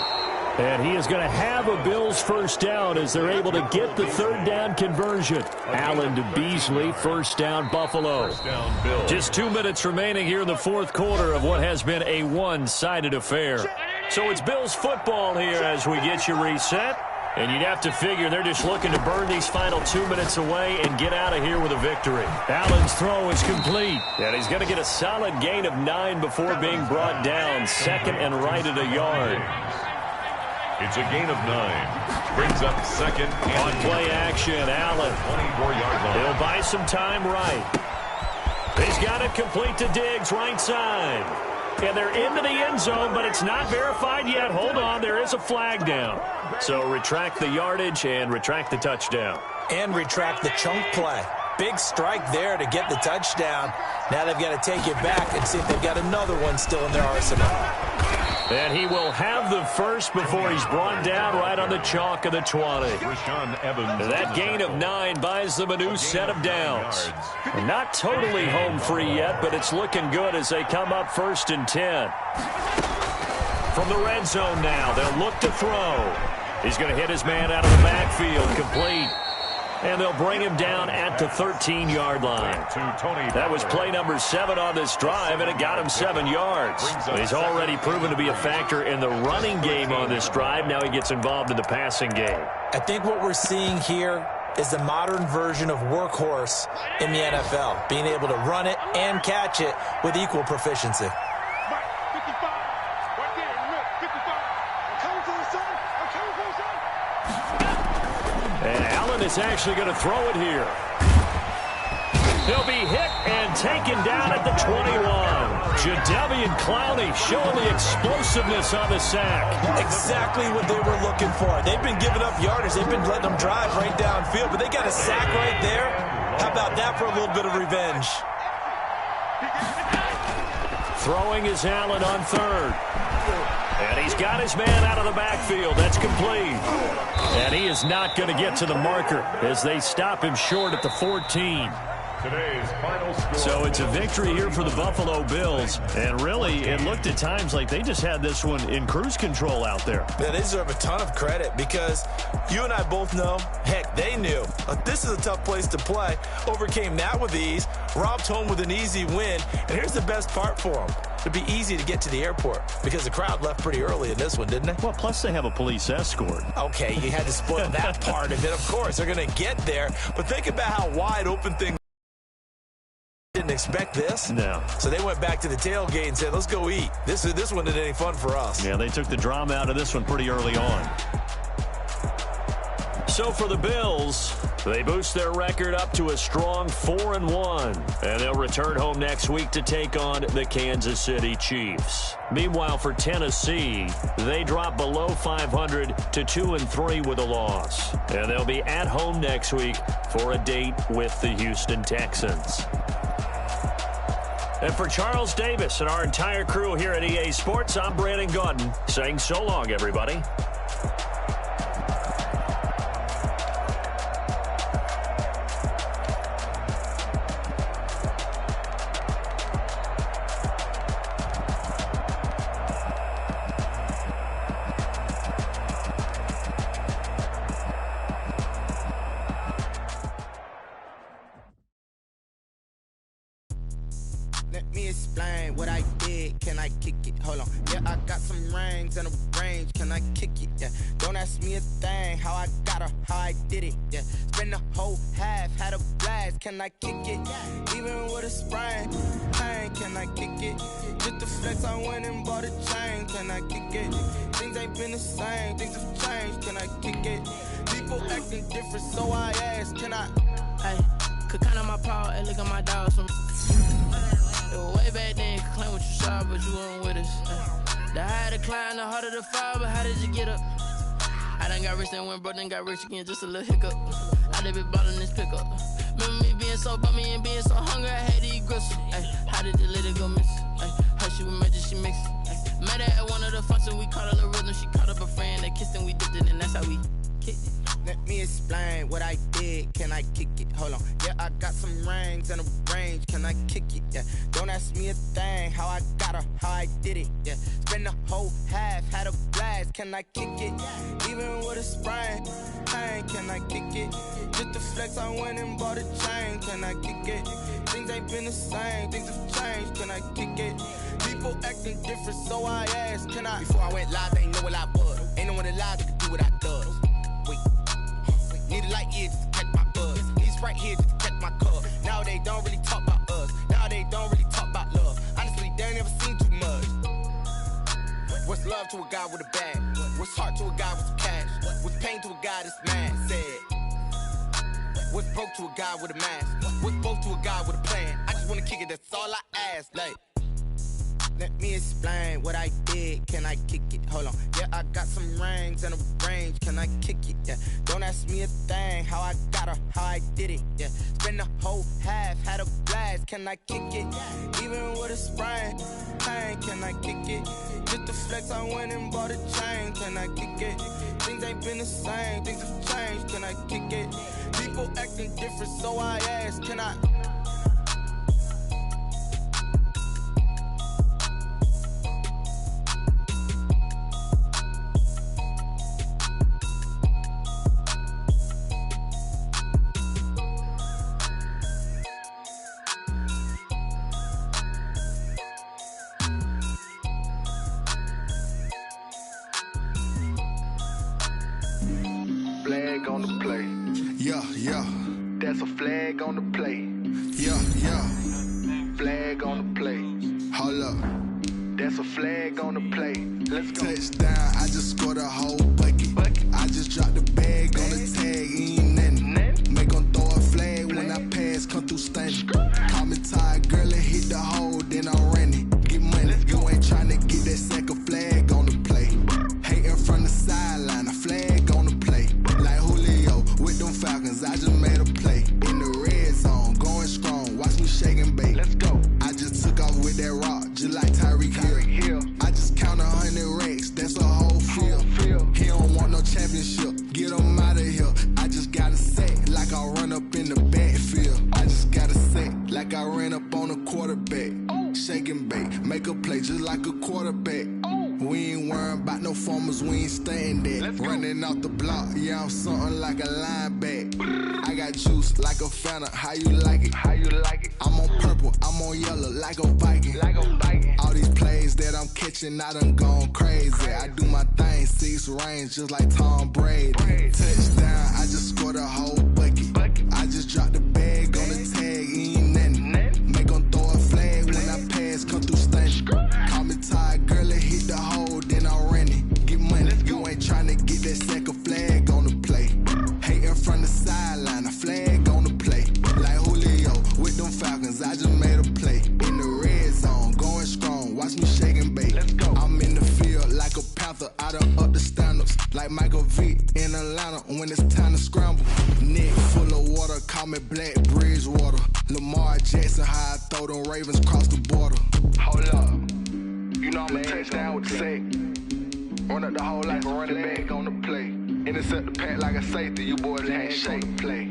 And he is going to have a Bills 1st down as they're able to get the 3rd down conversion. Allen to Beasley, 1st down Buffalo. Just 2 minutes remaining here in the 4th quarter of what has been a one-sided affair. So it's Bills football here as we get you reset. And you'd have to figure they're just looking to burn these final 2 minutes away and get out of here with a victory. Allen's throw is complete. And he's going to get a solid gain of 9 before being brought down. 2nd and right at a yard.
It's a gain of 9. Brings up 2nd and
on play action, Allen.
24-yard line.
He'll buy some time right. He's got it complete to Diggs, right side. And they're into the end zone, but it's not verified yet. Hold on, there is a flag down. So retract the yardage and retract the touchdown.
And retract the chunk play. Big strike there to get the touchdown. Now they've got to take it back and see if they've got another one still in their arsenal.
And he will have the first before he's brought down right on the chalk of the 20. That gain of 9 buys them a new set of downs. Not totally home free yet, but it's looking good as they come up 1st and 10. From the red zone now, they'll look to throw. He's going to hit his man out of the backfield, complete. And they'll bring him down at the 13-yard line. That was play number 7 on this drive, and it got him 7 yards. He's already proven to be a factor in the running game on this drive. Now he gets involved in the passing game.
I think what we're seeing here is the modern version of workhorse in the NFL, being able to run it and catch it with equal proficiency.
And Allen is actually going to throw it here. He'll be hit and taken down at the 21. Jadeveon Clowney showing the explosiveness on the sack.
Exactly what they were looking for. They've been giving up yardage. They've been letting them drive right downfield, but they got a sack right there. How about that for a little bit of revenge?
Throwing is Allen on 3rd. And he's got his man out of the backfield. That's complete. And he is not going to get to the marker as they stop him short at the 14.
Today's final score.
So it's a victory here for the Buffalo Bills. And really, it looked at times like they just had this one in cruise control out there.
They deserve a ton of credit because you and I both know, heck, they knew. This is a tough place to play. Overcame that with ease. Robbed home with an easy win. And here's the best part for them. It'd be easy to get to the airport because the crowd left pretty early in this one, didn't they?
Well, plus they have a police escort.
Okay, you had to spoil that part of it. Of course, they're going to get there. But think about how wide open things. Didn't expect this.
No.
So they went back to the tailgate and said, let's go eat. This one isn't any fun for us.
Yeah, they took the drama out of this one pretty early on. So for the Bills, they boost their record up to a strong 4-1. And they'll return home next week to take on the Kansas City Chiefs. Meanwhile, for Tennessee, they drop below 500 to 2-3 with a loss. And they'll be at home next week for a date with the Houston Texans. And for Charles Davis and our entire crew here at EA Sports, I'm Brandon Gaudin saying so long, everybody.
Let me explain what I did. Can I kick it? Hold on. Yeah, I got some rings and a range. Can I kick it? Yeah. Don't ask me a thing. How I got her, how I did it. Yeah. Spend the whole half, had a blast. Can I kick it? Even with a sprain. Pain, can I kick it? Just the flex, I went and bought a chain. Can I kick it? Things ain't been the same. Things have changed. Can I kick it? People acting different, so I ask. Can I?
Hey, could count on my power and look at my dogs from. Way back then, you could claim what you saw, but you weren't with us. The higher the climb, the harder the fall, but how did you get up? I done got rich and went broke, then got rich again, just a little hiccup. I done been ballin' this pickup. Remember me being so bummy and being so hungry, I had to eat gristle. How did the lady go miss? How she was magic, she mixed. Met her at one of the functions, we caught her the rhythm, she caught up a friend, they kissed and we dipped it, and that's how we kicked it.
Let me explain what I did. Can I kick it? Hold on. Yeah, I got some rings and a range. Can I kick it? Yeah. Don't ask me a thing. How I got her, how I did it. Yeah. Spend the whole half, had a blast. Can I kick it? Even with a sprain. Pain, can I kick it? Just the flex, I went and bought a chain. Can I kick it? Things ain't been the same. Things have changed. Can I kick it? People acting different, so I asked. Can I? Before I went live, they ain't know what I was. Ain't no one alive that could do what I does. Wait. Need a light here just to catch my buzz. Need right here just to catch my cup. Now they don't really talk about us. Now they don't really talk about love. Honestly, they ain't never seen too much. What's love to a guy with a bag? What's heart to a guy with some cash? What's pain to a guy that's mad? Said. What's broke to a guy with a mask? What's both to a guy with a plan? I just wanna kick it, that's all I ask. Like, let me explain what I did. Can I kick it? Hold on. Yeah, I got some rings and a range. Can I kick it? Yeah. Don't ask me a thing. How I got her, how I did it. Yeah. Spend the whole half, had a blast. Can I kick it? Even with a sprain. Pain, can I kick it? Just the flex, I went and bought a chain. Can I kick it? Things ain't been the same. Things have changed. Can I kick it? People acting different, so I ask. Can I?
on the play.
Yeah, yeah.
That's a flag on the play.
Yeah, yeah.
Flag on the play.
Hold up.
That's a flag on the play. Let's go.
Touchdown, I just scored a whole bucket. I just dropped the bag on the tag, ain't nothing. Make them throw a flag when I pass, come through stunning. Call me tired, girl, and hit the hole, then I'm running. Get money, you ain't tryna get that second flag on the play. Hating from the sideline, a flag on the play. Like Julio with them Falcons, I just made a play. In the red zone, going strong, watch me shake and bake.
Let's go.
I just took off with that rock, just like Tyreek Hill. I just count 100 racks, that's a whole field. He don't want no championship, get him out of here. I just got a set, like I run up in the backfield. I just got a set, like I ran up on a quarterback. Shake and bake, make a play just like a quarterback. We ain't worrying about no formers, we ain't staying there. Running off the block, yeah, I'm something like a lineback. I got juice like a Fanta, how you like it?
How you like it?
I'm on purple, I'm on yellow, like a Viking.
Like a Viking.
All these plays that I'm catching, I done gone crazy. I do my thing, 6 range, just like Tom Brady. Touchdown, I just scored a whole bucket. I just dropped the bag on the tag, ain't nothing. Make them throw a flag when I pass, come through stunning. Call me tired, girl, and hit the hole, then I'm running. Get money, you ain't tryna get that second flag on the play. Hating from the sideline, a flag on the play. Like Julio with them Falcons, I just made a play. In the red zone, going strong, watch me shake and bake.
Let's go.
I'm in the field like a Panther, I done up the stand-ups. Like Michael Vick in Atlanta when it's time to scramble. Neck full of water, call me Black Bridgewater. Lamar Jackson, how I throw them Ravens across the border.
Hold up. You know I'm a touchdown with the sack. Run up the hole like a running back on the play. Intercept the pack like a safety, you boys ain't shake and play.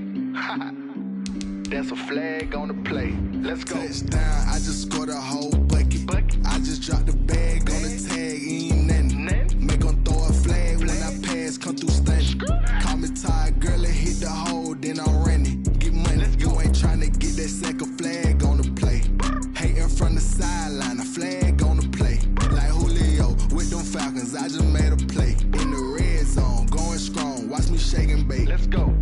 That's a flag on the play. Let's go.
Touchdown, I just scored a whole bucket. I just dropped the bag on the tag, ain't nothing. Make them throw a flag when I pass, come through stunning. Call me tired, girl, and hit the hole, then I'm running. Get money, you ain't tryna get that second flag on the play. Hating from the sideline, a flag on the play. Like Julio with them Falcons, I just made a play. In the red zone, going strong, watch me shake and bake.
Let's go.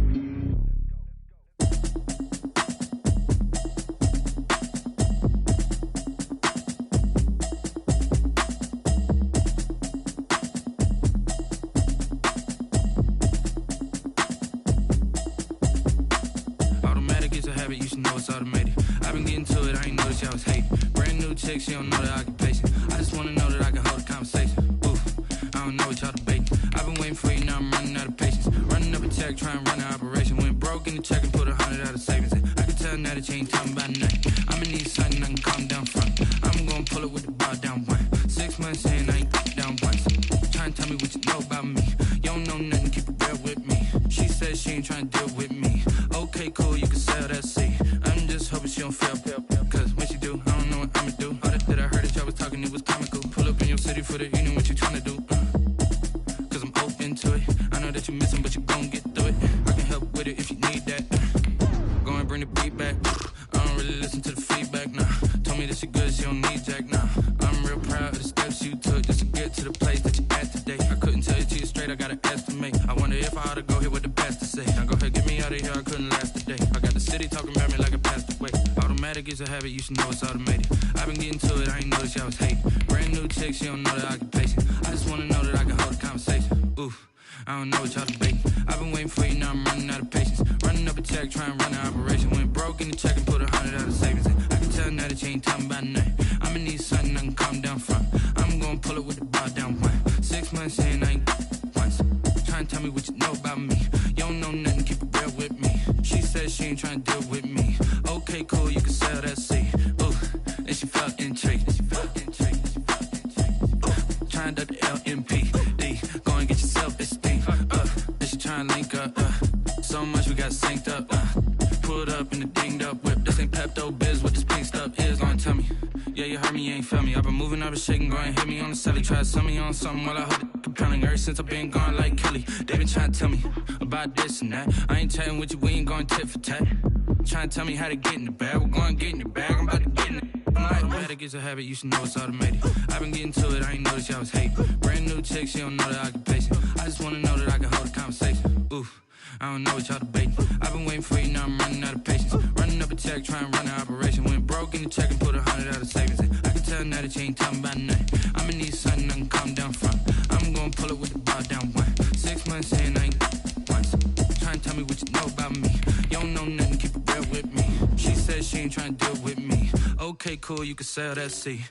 You should know it's automated. I've been getting to it, I ain't noticed y'all was hating. Brand new chick, she don't know the occupation. I just wanna know that I can hold a conversation. Oof, I don't know what y'all debating. I've been waiting for you, now I'm running out of patience. Running up a check, trying to run an operation. Went broke in the check and put 100 out of savings in. I can tell now that you ain't talking about nothing. I'ma need something I can calm down front. I'm gonna pull it with the bar down one. 6 months in, I ain't down once. Trying to tell me what you know about me. You don't know nothing, keep it real with me. She says she ain't trying to deal with me. Okay, cool, you can sell that seat. I'm just hoping she don't fail. Cause when she do, I don't know what I'ma do. All that I heard that y'all was talking, it was comical. Pull up in your city for the evening, what you tryna do? Cause I'm open to it. I know that you missing, but you gon' get through it. I can help with it if you need that. Go and bring the beat back. I don't really listen to the feedback, nah. Told me that she good, she don't need jack, nah. I'm real proud of the steps you took just to get to the place that you at today. I couldn't tell you to you straight, I gotta estimate. I wonder if I ought to go here with the best to say. Now go ahead, get me out of here, I couldn't last a day. I got the city talking about me like I passed away. Automatic is a habit, you should know it's automated. I've been getting to it, I ain't noticed y'all was hating. Brand new chick, she don't know the occupation. I just wanna know that I can hold a conversation. Oof, I don't know what y'all debating. I've been waiting for you, now I'm running out of patience. Running up a check, trying to run an operation. Went broke in the check and put 100 out of savings in. I can tell now that you ain't talking about nothing. I'ma need something I can calm down front. I'm gonna pull it with the bar down one. 6 months in, I ain't once. Trying to tell me what you know about me. You don't know nothing, keep it real with me. She says she ain't trying to deal with me. Okay, cool, you can sell that seat. Ooh, and she felt intrigued. Trying to the LMPD. Go and get your self-esteem. And she trying to link up. So much we got synced up. Pulled up in the dinged up whip. This ain't Pepto-Biz, what this pink stuff is. Long tell me. Yeah, you heard me, you ain't feel me. I've been moving, I've been shaking, go and hit me on the celly. Try to sell me on something while I hold it compelling. Ever since I've been gone like Kelly, they been trying to tell me about this and that. I ain't chatting with you, we ain't going tit for tat. Trying to tell me how to get in the bag, we're going to get in the bag, I'm about to get in it. Automatic is a habit, you should know it's automated. I've been getting to it, I ain't noticed y'all was hating. Brand new chick, she don't know the occupation. I just wanna know that I can hold a conversation. Oof, I don't know what y'all debating. I've been waiting for you, now I'm running out of patience. Running up a check, trying to run an operation. Went broke in the check and put 100 out of savings in. I can tell now that you ain't talking about nothing. I'ma need something I can calm down from. I'm gonna pull it with the bar down one. 6 months in, I ain't once. Trying to tell me what you know about me. You don't know nothing, keep it real with me. She said she ain't trying to deal with me. Okay, cool, you can sell that seat.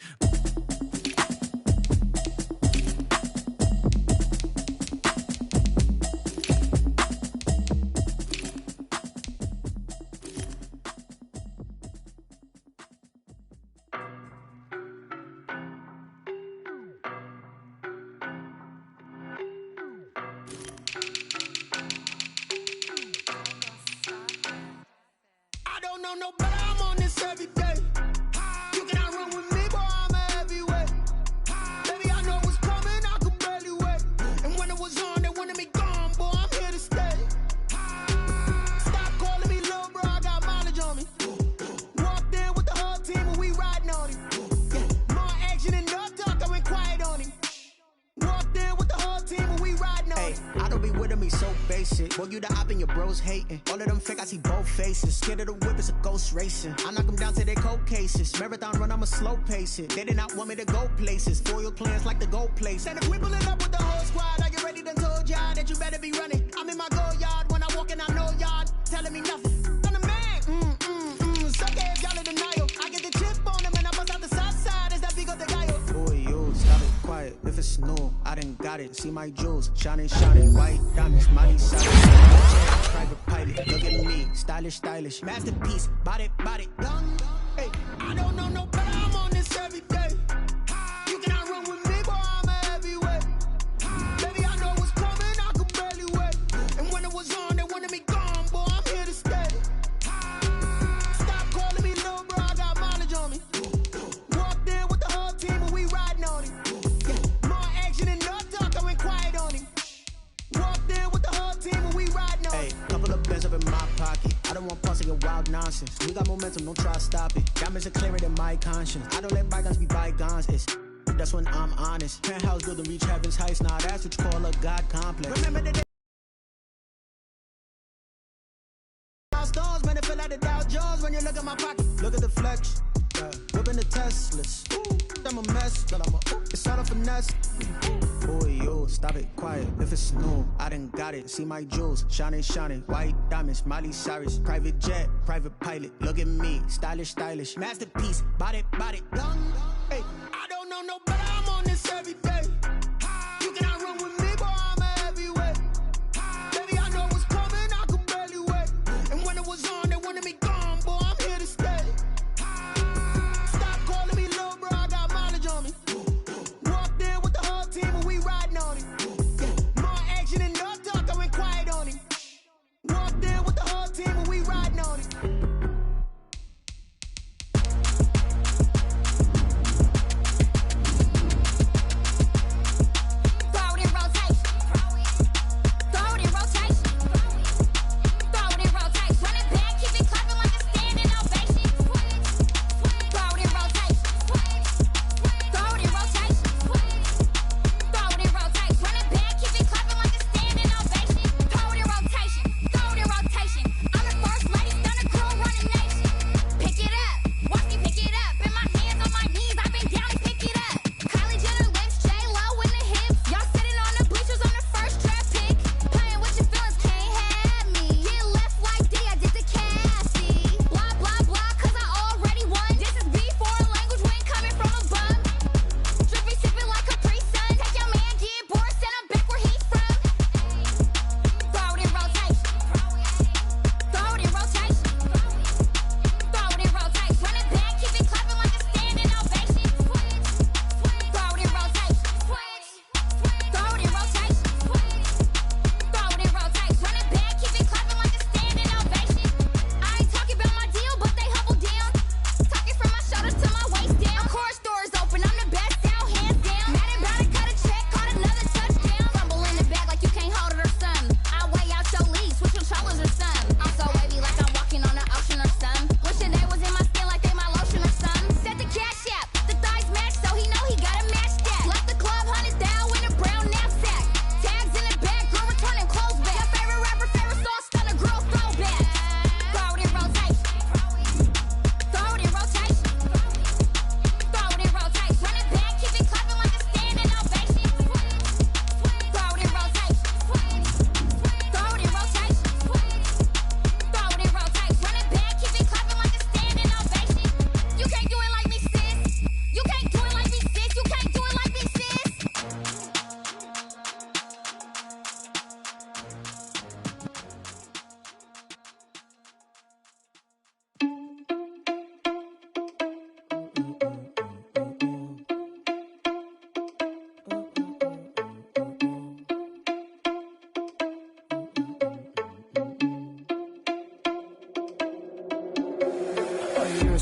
Racing. I knock them down to their cold cases. Marathon run, I'ma slow pace it. They did not want me to go places. Foil plans like the gold place. And if we pulling up with the whole squad, are you ready? Done told y'all that you better be running. I'm in my go yard. When I walk in, I know y'all telling me nothing. I'm the man. Suck ass, y'all in denial. I get the chip on them and I bust out the south side. Is that Vigo de Gallo? Boy, yo, stop it, quiet. If it's new, I done got it. See my jewels, shining, white diamonds, mighty silent. Private pilot, look at me, stylish, masterpiece, body, young. Hey, I don't know no better, I'm on this every day. You cannot run with me, boy, I'm a heavyweight. Baby, I know what's coming, I could barely wait. And when it was on, they wanted me gone, boy, I'm here to stay. Stop calling me little bro, I got mileage on me. Walked in with the whole team and we riding on it. Yeah, more action than no talk, I went quiet on him. Walked in with the whole team and we riding on it. Couple of bands up in my pocket. I don't want parts of your wild nonsense. We got momentum, don't try to stop it. Diamonds are clearer than my conscience. I don't let bygones be bygones. That's when I'm honest. Penthouse building, reach heaven's heights. Nah, that's what you call a God complex. Remember the day stones, man, it feel like the Dow Jones when you look at my pocket. Look at the flex. Whipping the Teslas. I'm a mess, but it's all a finesse. Boy, yo, stop it, quiet. If it's new, I done got it. See my jewels, shining, white diamonds, Miley Cyrus, private jet, private pilot. Look at me, stylish, masterpiece, body, young. Hey, I don't know no better, I'm on this every day. You cannot run with me, boy, I'm a heavyweight. Baby, I know what's coming, I could barely wait. And when it was on, they wanted me gone, boy, I'm here to stay. Stop calling me little bro, I got mileage on me. Walked in with the whole team and we riding on it. Yeah, more action than no talk, I went quiet on him. Walked in with the whole team and we riding on it.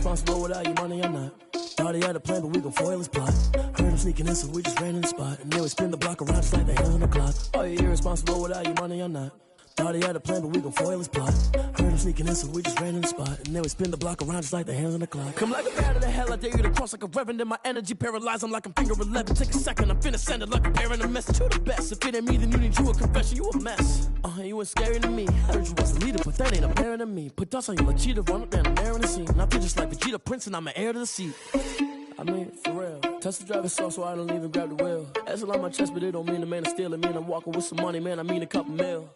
irresponsible without your money or not. Thought he had a plan, but we gon' foil his plot. Heard him sneaking in, so we just ran in the spot. And then we spin the block around just like the hands on the clock. Are you irresponsible without your money or not? Thought he had a plan, but we gon' foil his plot. Heard him sneaking in, so we just ran in the spot. And then we spin the block around just like the hands on the clock. Come like a bat of the hell, I dare you to cross like a reverend. And my energy paralyzed, I'm like I'm finger 11. Take a second, I'm finna send it like a parent a message. You the best, if it ain't me, then you need you a confession. You a mess, you ain't scary to me. Heard you was a leader, but that ain't apparent to me. Put dust on you like cheetah, run up down the air in the scene. I feel just like Vegeta Prince, and I'm an heir to the seat. I mean, for real. Touch the driver's soft, so I don't even grab the wheel. That's on my chest, but it don't mean the man is stealing. Mean I'm walking with some money, man, I mean a couple mil.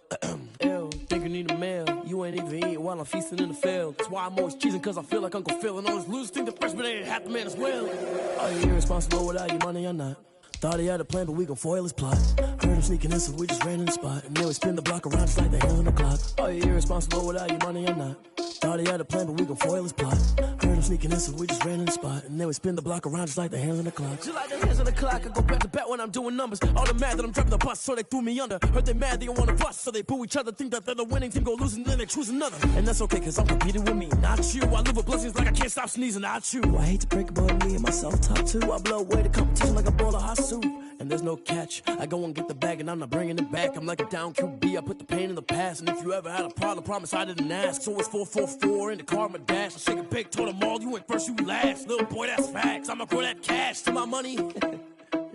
Ew, think you need a meal. You ain't even eating while I'm feasting in the field. That's why I'm always cheesing, cause I feel like Uncle Phil. And all those losers think the freshman ain't half the man as well. Are you irresponsible without your money or not? Thought he had a plan, but we gon' foil his plot. Heard him sneaking in, so we just ran in the spot. And then we spin the block around just like the hands on the clock. Are you irresponsible without your money or not? Thought he had a plan, but we gon' foil his plot. Heard him sneaking in, so we just ran in the spot. And then we spin the block around just like the hands on the clock. Just like the hands on the clock, I go back to back when I'm doing numbers. All the mad that I'm driving the bus, so they threw me under. Heard they mad, they don't wanna bust, so they boo each other. Think that they're the winning team, go losing, then they choose another. And that's okay, cause I'm competing with me, not you. I live with blessings like I can't stop sneezing, not you. I hate to break it, but me and myself top two. I blow away the competition like a bowl of hot soup. And there's no catch. I go and get the bag and I'm not bringing it back. I'm like a down QB, I put the pain in the past. And if you ever had a problem, promise I didn't ask. So it's 4-4-4 in the car, my dash. I shake a big, told them all, you went first, you last. Little boy, that's facts. I'ma grow that cash to my money. You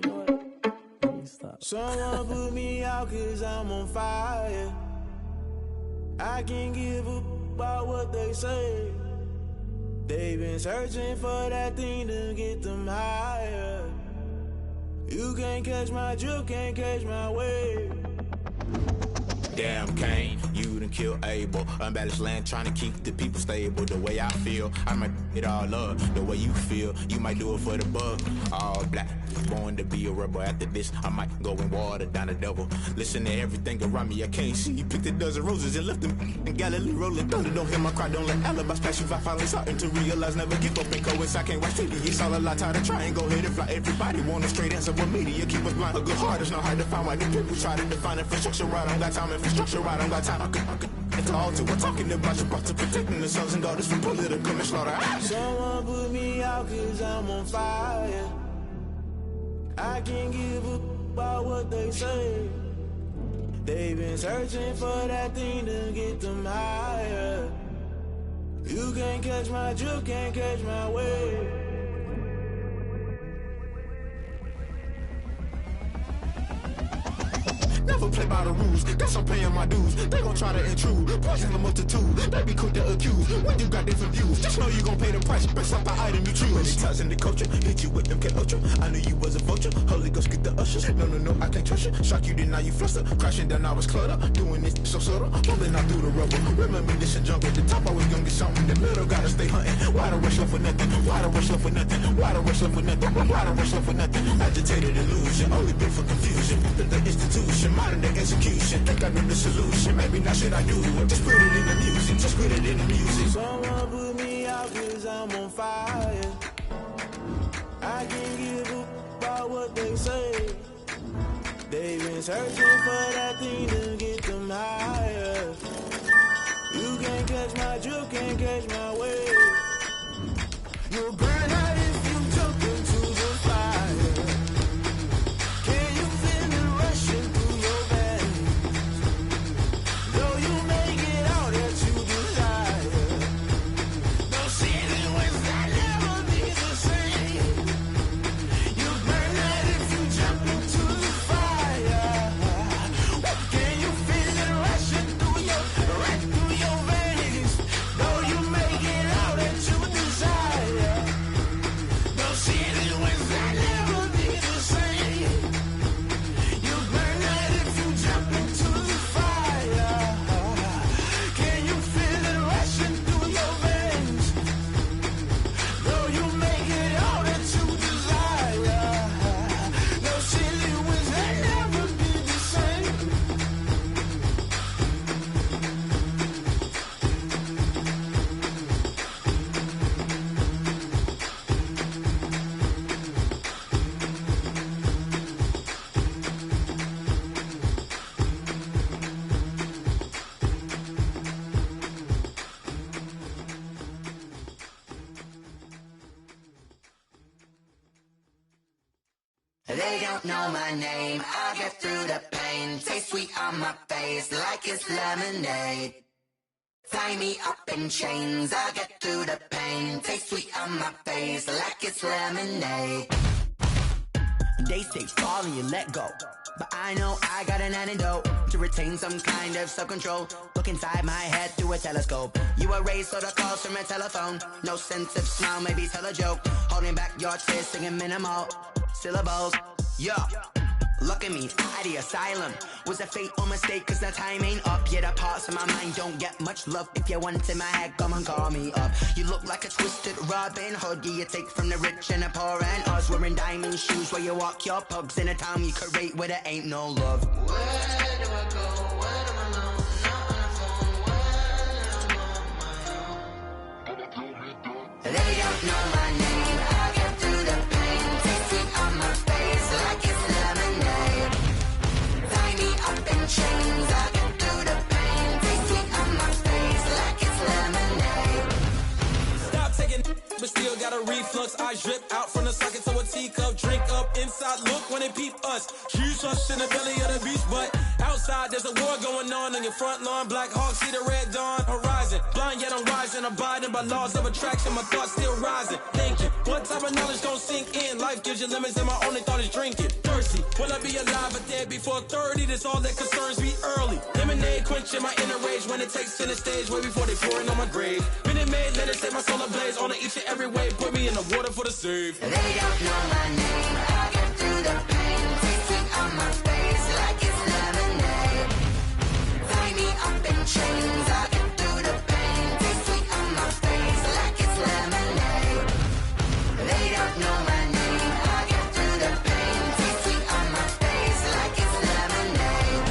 know what? Stop.
Someone put me out cause I'm on fire. I can't give a about what they say. They've been searching for that thing to get them higher. You can't catch my drift, can't catch my wave.
Damn Kane, you done killed Abel. Unbalanced land trying to keep the people stable. The way I feel, I might it all up. The way you feel, you might do it for the buck. All black, born to be a rebel. After this, I might go and water down the devil. Listen to everything around me, I can't see. You picked a dozen roses and left them in Galilee rolling thunder. Don't hear my cry, don't let alibis pass you. I finally starting to realize, never give up and coincide. I can't watch TV, it's all a lot. Tired of trying, go ahead and fly. Everybody want a straight answer, but media keep us blind. A good heart is not hard to find. Why the people try to define infrastructure right? I don't got time, infrastructure right, I don't got time. I could it's all to we're talking about your to protecting the sons and daughters from political and slaughter.
Someone put me out cause I'm on fire. I can't give a about what they say. They've been searching for that thing to get them higher. You can't catch my drift, can't catch my wave.
Never play by the rules, guess I'm paying my dues. They gon' try to intrude, poison the multitude. They be quick to accuse, when you got different views. Just know you gon' pay the price, based off the item you choose. Many ties in the culture, hit you with MK Ultra. I knew you was a vulture, Holy Ghost get the ushers. No, I can't trust you. Shock you, then now you fluster. Crashing down, I was clutter. Doing this so subtle, rolling out through the rubble. Remember this and jump at the top, I was gonna get something. In the middle, gotta stay hunting. Why the rush left for nothing? Why the rush left for nothing? Why the rush left for nothing? Why the rush left for nothing? Agitated illusion, only been for confusion. The institution, modern day execution. Think I know the solution. Maybe not should I do it? Just put it in the music. Just put it in the music.
Someone put me out cause I'm on fire. I can't give a about what they say. They've been searching for that thing to get them higher. You can't catch my drift, can't catch my wave. You'll burn out if you jump into the fire. Can you feel it rushing through your veins? Though you make it out that you desire. Those situations that never be the same. You burn out if you jump into the fire. Can you feel it rushing through your veins? Though you make it out that you desire.
They don't know my name, I get through the pain. Taste sweet on my face like it's lemonade. Tie me up in chains, I get through the pain. Taste sweet on my face like it's lemonade. They say fall and you let go, but I know I got an antidote to retain some kind of self-control. Look inside my head through a telescope. You erase all the calls from a telephone. No sense of smile, maybe tell a joke. Holding back your tears, singing minimal syllables. Yeah, look at me, at the asylum. Was a fate or mistake, cause the time ain't up. Yet the parts of my mind don't get much love. If you want in my head, come and call me up. You look like a twisted Robin Hood. You take from the rich and the poor and us. Wearing diamond shoes where you walk your pugs in a town you create where there ain't no love. Where do I go? Where am I alone? Not on the phone. Where am I on my own? They don't know my name. I get through the pain. Taste sweet on my face like it's lemonade. Tie me up in chains. I get through the pain. Taste sweet on my face like it's lemonade.
Stop taking, but still got a reflux. I drip out from the socket to a teacup. Drink up inside, look when they peep us. Huge us in the belly of the beach, but outside there's a war going on your front lawn. Black Hawks see the red dawn horizon. Blind yet I'm rising, abiding by laws of attraction. My thoughts still rising. Thinking, what type of knowledge gon' sink in? Life gives you limits, and my only thought is drinking. Thirsty, will I be alive or dead before 30? That's all that concerns me early. Lemonade quenching my inner rage when it takes center stage, way before they pouring on my grave. Minute Maid, let it set my soul ablaze. On each and every way, put me in the water for the save.
They don't know my name, I get through the pain. Taste sweet on my face like it's lemonade. Tie me up in chains, I get through the pain. Taste sweet on my face like it's lemonade. They don't know my name, I get through the pain. Taste sweet on my face like it's lemonade.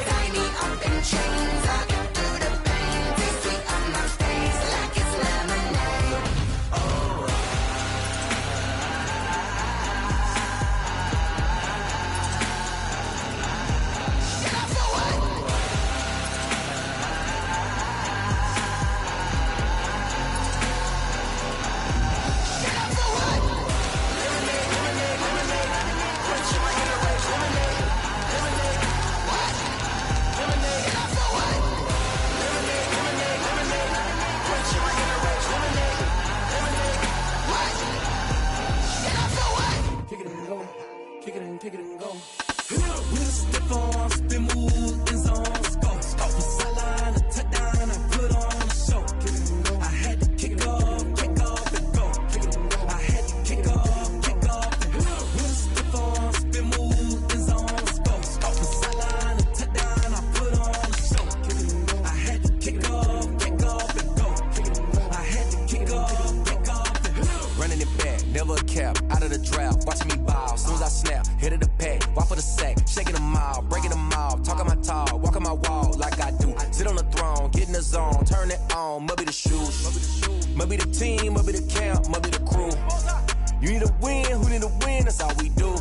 Tie me up in chains, I get through the pain. Taste sweet on my face like it's lemonade. Oh.
Kick it and go. With a stiff arm, spin move, in zone, go. Off the sideline, a touchdown, I put on a show. I had to kick off and go. I had to kick off and go. With a stiff arm, spin move, in zone, go. Off the sideline, a touchdown, I put on a show. I had to kick off and go. I had to kick off and go.
Running it back, never a cap, out of the drought, watching me ball. Soon as I snap, hit of the pack, walk for the sack, shaking them all, breaking them all, talking my talk, walking my wall like I do. Sit on the throne, get in the zone, turn it on, must be the shoes, must be the team, must be the camp, must be the crew. You need a win, who need a win, that's all we do.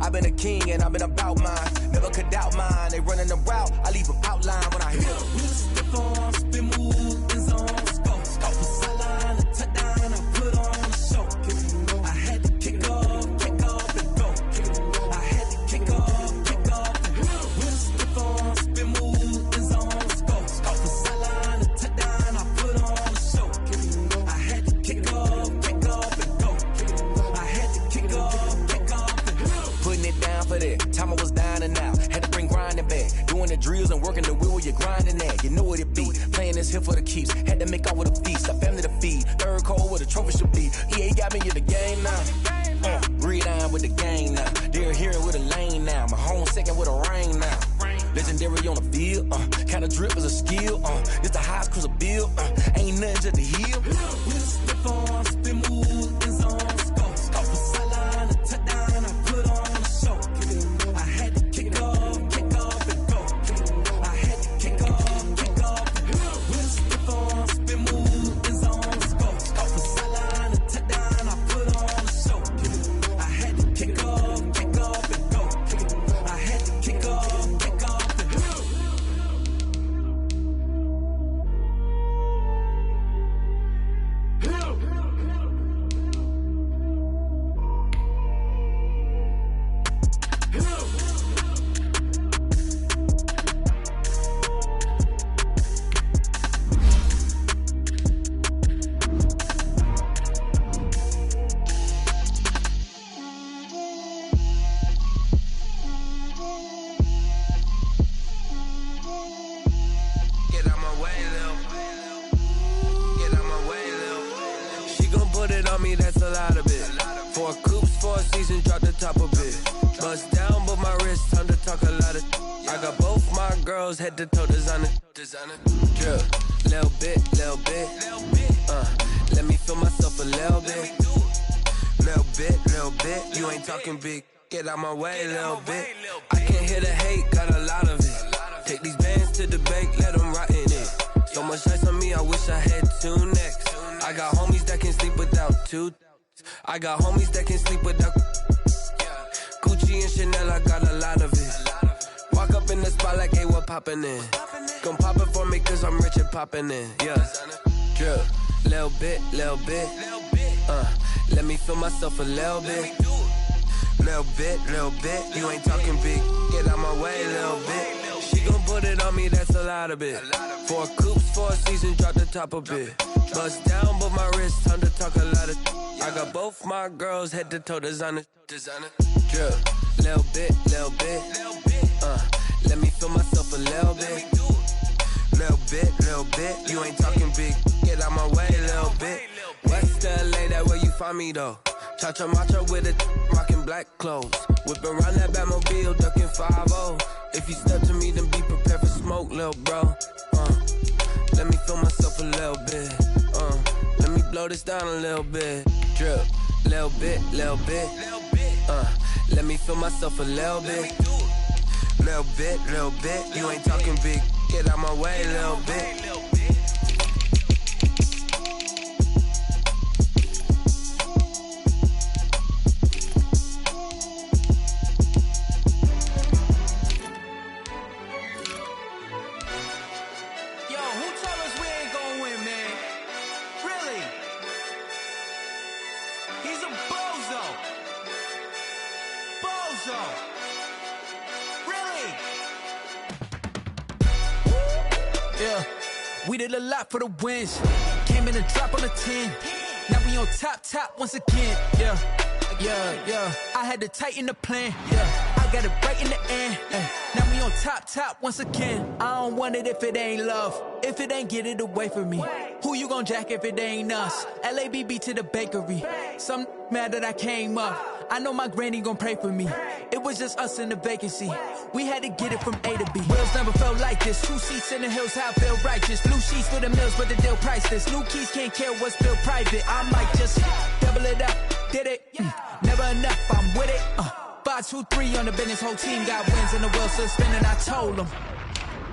I've been a king and I've been about mine, never could doubt mine. They running the route, I leave them outline when I hit them.
With a stiff arm, spin move, in zone, go. Off the sideline, a touchdown, I put on a show. I had to kick off and go. I had to kick off and go. With a stiff arm, spin move, in zone, go. Off the sideline, a touchdown, I put on a show. I had to kick off and go. I had to kick off and go.
Putting it down for that, time I was down and out, had to bring grinding back, doing the drills and working the wheel where you're grinding at, you know what it be, playing this here for the keeps, had to make out with a feast, a family to feed, third cold where the trophy should be, EA got me in the game now, breathe on with the gang now, they're hearing with a lane now, my home second with a rain now, legendary on the field, kind of drip is a skill, it's the highest cruiser bill, ain't nothing just to heal.
With a stiff arm, spin move, in zone, go. Off the sideline, a touchdown, I put on a show. I had to kick off and go. I had to kick off and go. With a stiff arm, spin move, in zone, go. Off the sideline, a touchdown, I put on a show. I had to kick off and go. I had to kick off and go.
put it on me, that's a lot of it. 4 coops, 4 seasons, drop the top a bit. Bust down, but my wrist, time to talk a lot of. I got both my girls head to toe designer. Drip, little bit. Let me feel myself a little bit. Little bit. You ain't talking big. Get out my way, little bit. I can't hear the hate, got a lot of it. Take these bands to the bank, let them rot in it. So much ice on me, I wish I had 2 necks. I got homies that can sleep without 2. I got homies that can sleep without Gucci and Chanel, I got a lot of it. Walk up in the spot like, hey, what poppin' in? Gon' pop it for me cause I'm rich and poppin' in, yeah. Drip, little bit. Let me feel myself a little bit. Little bit. You ain't talking big. Get out my way, little bit. She gon' put it on me, that's a lot of it. 4 coops, 4 seasons, drop the top a bit. Bust down, but my wrist, time to talk a lot of. I got both my girls head to toe designer. Drip, little bit. Let me feel myself a little bit. Little bit. You ain't talking big. Get out my way, little bit. West LA, that where you find me though. Cha-cha matcha with a rockin' black clothes. Whip around that Batmobile, ducking 5-0. If you step to me, then be prepared for smoke, lil' bro. Let me feel myself a little bit. Let me blow this down a little bit. Drip, little bit. Let me feel myself a little bit. Little bit. You ain't talking big. Get out my way, little bit.
We did a lot for the wins. Came in and drop on the 10. Now we on top once again. Yeah. I had to tighten the plan. Yeah. I got it right in the end. Now we on top once again. I don't want it if it ain't love. If it ain't, get it away from me. Who you gon' jack if it ain't us? LABB to the bakery. Some mad that I came up. I know my granny gon' pray for me. It was just us in the vacancy. We had to get it from A to B. Wheels never felt like this. 2 seats in the hills, how I feel righteous. Blue sheets for the mills, but the deal priceless. New keys can't care what's built private. I might just double it up. Did it? Never enough, I'm with it. 5, 2, 3 on the business. Whole team got wins and the wheels still spinning. I told them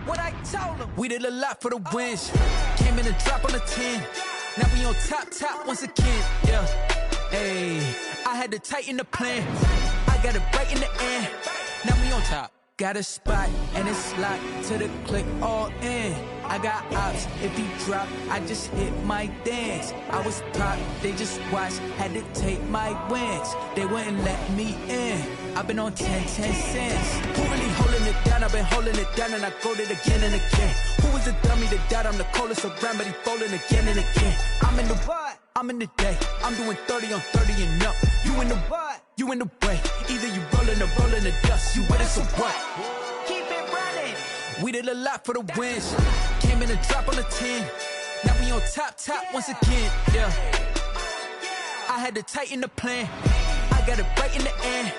what I told them. We did a lot for the wins. Came in and drop on the 10. Now we on top once again. Yeah. Hey, I had to tighten the plan. I got it right in the end. Now we on top. Got a spot and it's locked to the click all in. I got ops, if he drop, I just hit my dance. I was top, they just watched, had to take my wins. They wouldn't let me in. I've been on 10 cents. Who really holding it down? I've been holding it down and I go it again and again. Who was the dummy that died? I'm the coldest around, but he falling again and again. I'm in the what? I'm in the day. I'm doing 30 on 30 and up. You in the what? You in the way. Either you rolling or rolling the dust. You with us or what? Keep it running. We did a lot for the wins. Came in and drop on the 10. Now we on top once again. Yeah. I had to tighten the plan. I got it right in the end.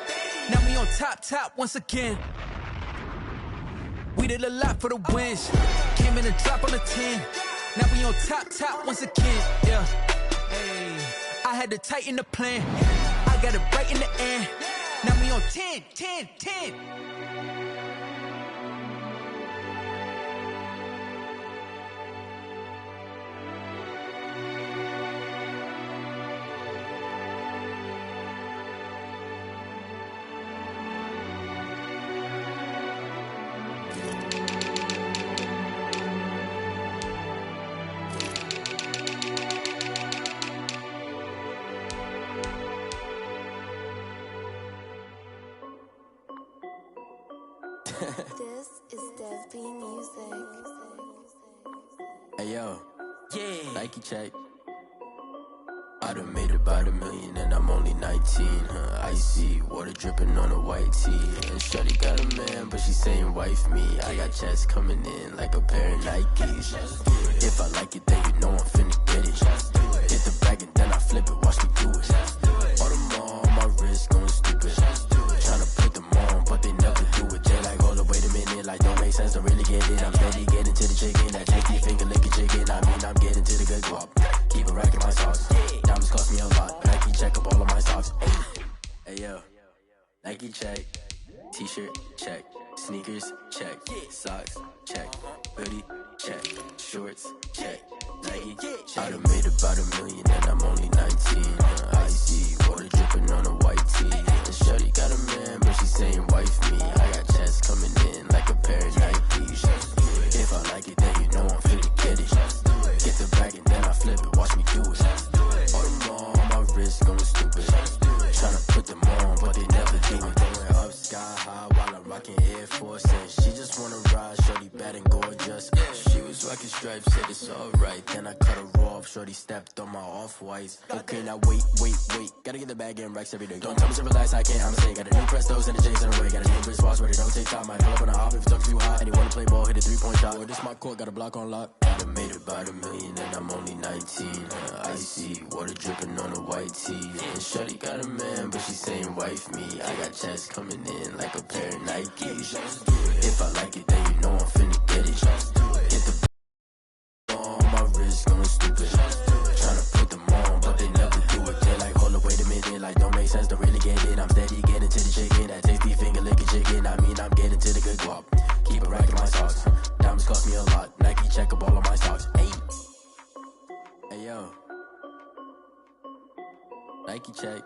Now we on top once again. We did a lot for the wins. Came in and drop on the 10. Now we on top once again. Yeah. Hey, I had to tighten the plan. I got it right in the end. Now we on 10.
This is Dev B Music.
Hey yo, yeah. Nike check. I done made about $1 million and I'm only 19. Icy water dripping on a white tee. And Shorty got a man, but she saying wife me. I got checks coming in like a pair of Nikes. If I like it, then you know I'm finna get it. Hit the bag and then I flip flip it, watch me do it. Audemars on my wrist, going stupid. Tryna put them on, but they never do it. They like, hold up, wait a minute, like don't make sense to really get it. I'm steady getting to the chicken, that tasty finger licking chicken. I mean, I'm getting to the good guap. Keep a rack in my socks. Diamonds cost me a lot, Nike check up all of my socks. Hey yo, Nike check, t-shirt check, sneakers check, socks check, hoodie check, shorts check, Nike check. I done made about $1 million and I'm only 19. Icy water dripping on a white tee. And shorty got a man, but she saying wife me. I got checks coming in like a pair of Nikes. If I like it, then you know I'm finna get it. Get the bag and then I flip it, watch me do it. Audemars on my wrist, going stupid. Tryna put them on, but they never do it. Going up sky high while I'm rocking Air Force. And she just wanna ride, shorty bad and gorgeous. She was rocking stripes, said it's alright. Then I cut her off, shorty stepped on my off-whites. Okay, now wait. Gotta get the bag and racks every day. Don't tell me to relax, I can't, I'ma say. Got a new Prestos and the J's on the way. Got a new Chris Foss, but it don't take time. Might pull up on a hop if it's up too high. And you wanna play ball, hit a 3-point shot. Or this my court, got a block on lock. I done made about $1 million and I'm only 19. Icy water dripping on a white tee. And shorty got a man, but she saying wife me. I got checks coming in like a pair of Nikes. If I like it, then you know I'm finna get it. Get the on my wrist, going stupid. Tryna put them on, but they never do it. They like, hold up, wait a minute, like don't make sense to really get it. I'm steady getting to the chicken, that tasty finger licking chicken. I mean, I'm getting to the good guap. Keep a rack in my socks. Diamonds cost me a lot. Nike check up all of my stocks. Hey yo, Nike check.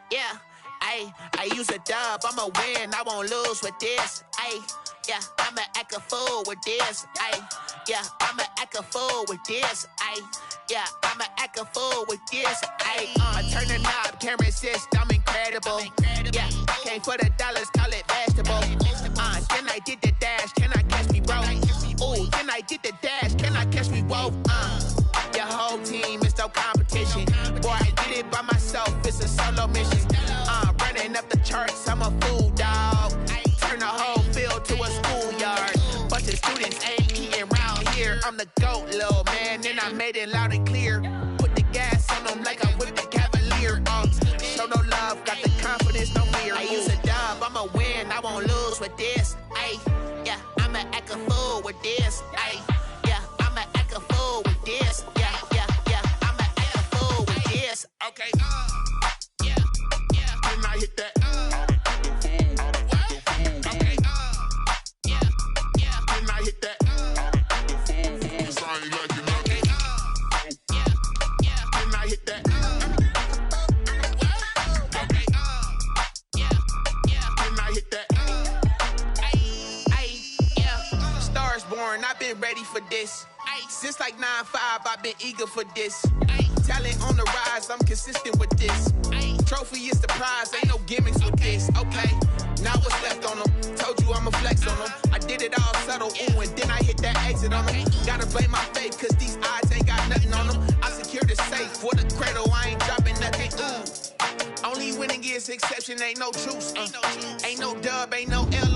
Yeah, I use a dub, I'ma win, I won't lose with this. Yeah, I'ma act a fool with this. Yeah, I'ma act a fool with this. Yeah, I'ma act a fool with this. Turn the knob, can't resist, I'm incredible. Yeah, came for the dollars, call it vegetable. Then I did the dash, can I catch me, bro? Ooh, then I did the dash, can I catch me, whoa? Your whole team is no competition. Boy, I did it by myself, it's a solo mission. Running up the charts, I'm a fool, dog. Turn the whole field to a schoolyard. Bunch of students ain't eating round here. I'm the GOAT, little man, and I made it loud and clear. Put the gas on them like I'm with the Cavalier. Show no love, got the confidence, no fear. I use a dub, I'ma win, I won't lose with this. Yeah, I'ma act a fool with this. Yeah, I'ma act a fool with this. Yeah, I'ma act a fool with this. Okay, yeah, can I hit that? Okay, yeah, can I hit that? Cause I ain't like it. Okay, yeah, can I hit that? Okay, yeah, can I hit that? Yeah, Stars born, I've been ready for this. Since like 9-5, I've been eager for this. Talent on the rise, I'm consistent with this. Trophy is the prize, ain't no gimmicks with this. Okay, now what's left on them? Told you I'ma flex on them. I did it all subtle, ooh, and then I hit that exit on them. Gotta blame my faith, cause these odds ain't got nothing on them. I secure the safe for the cradle, I ain't dropping nothing, ooh. Only winning is exception, ain't no truce. Ain't no dub, ain't no L,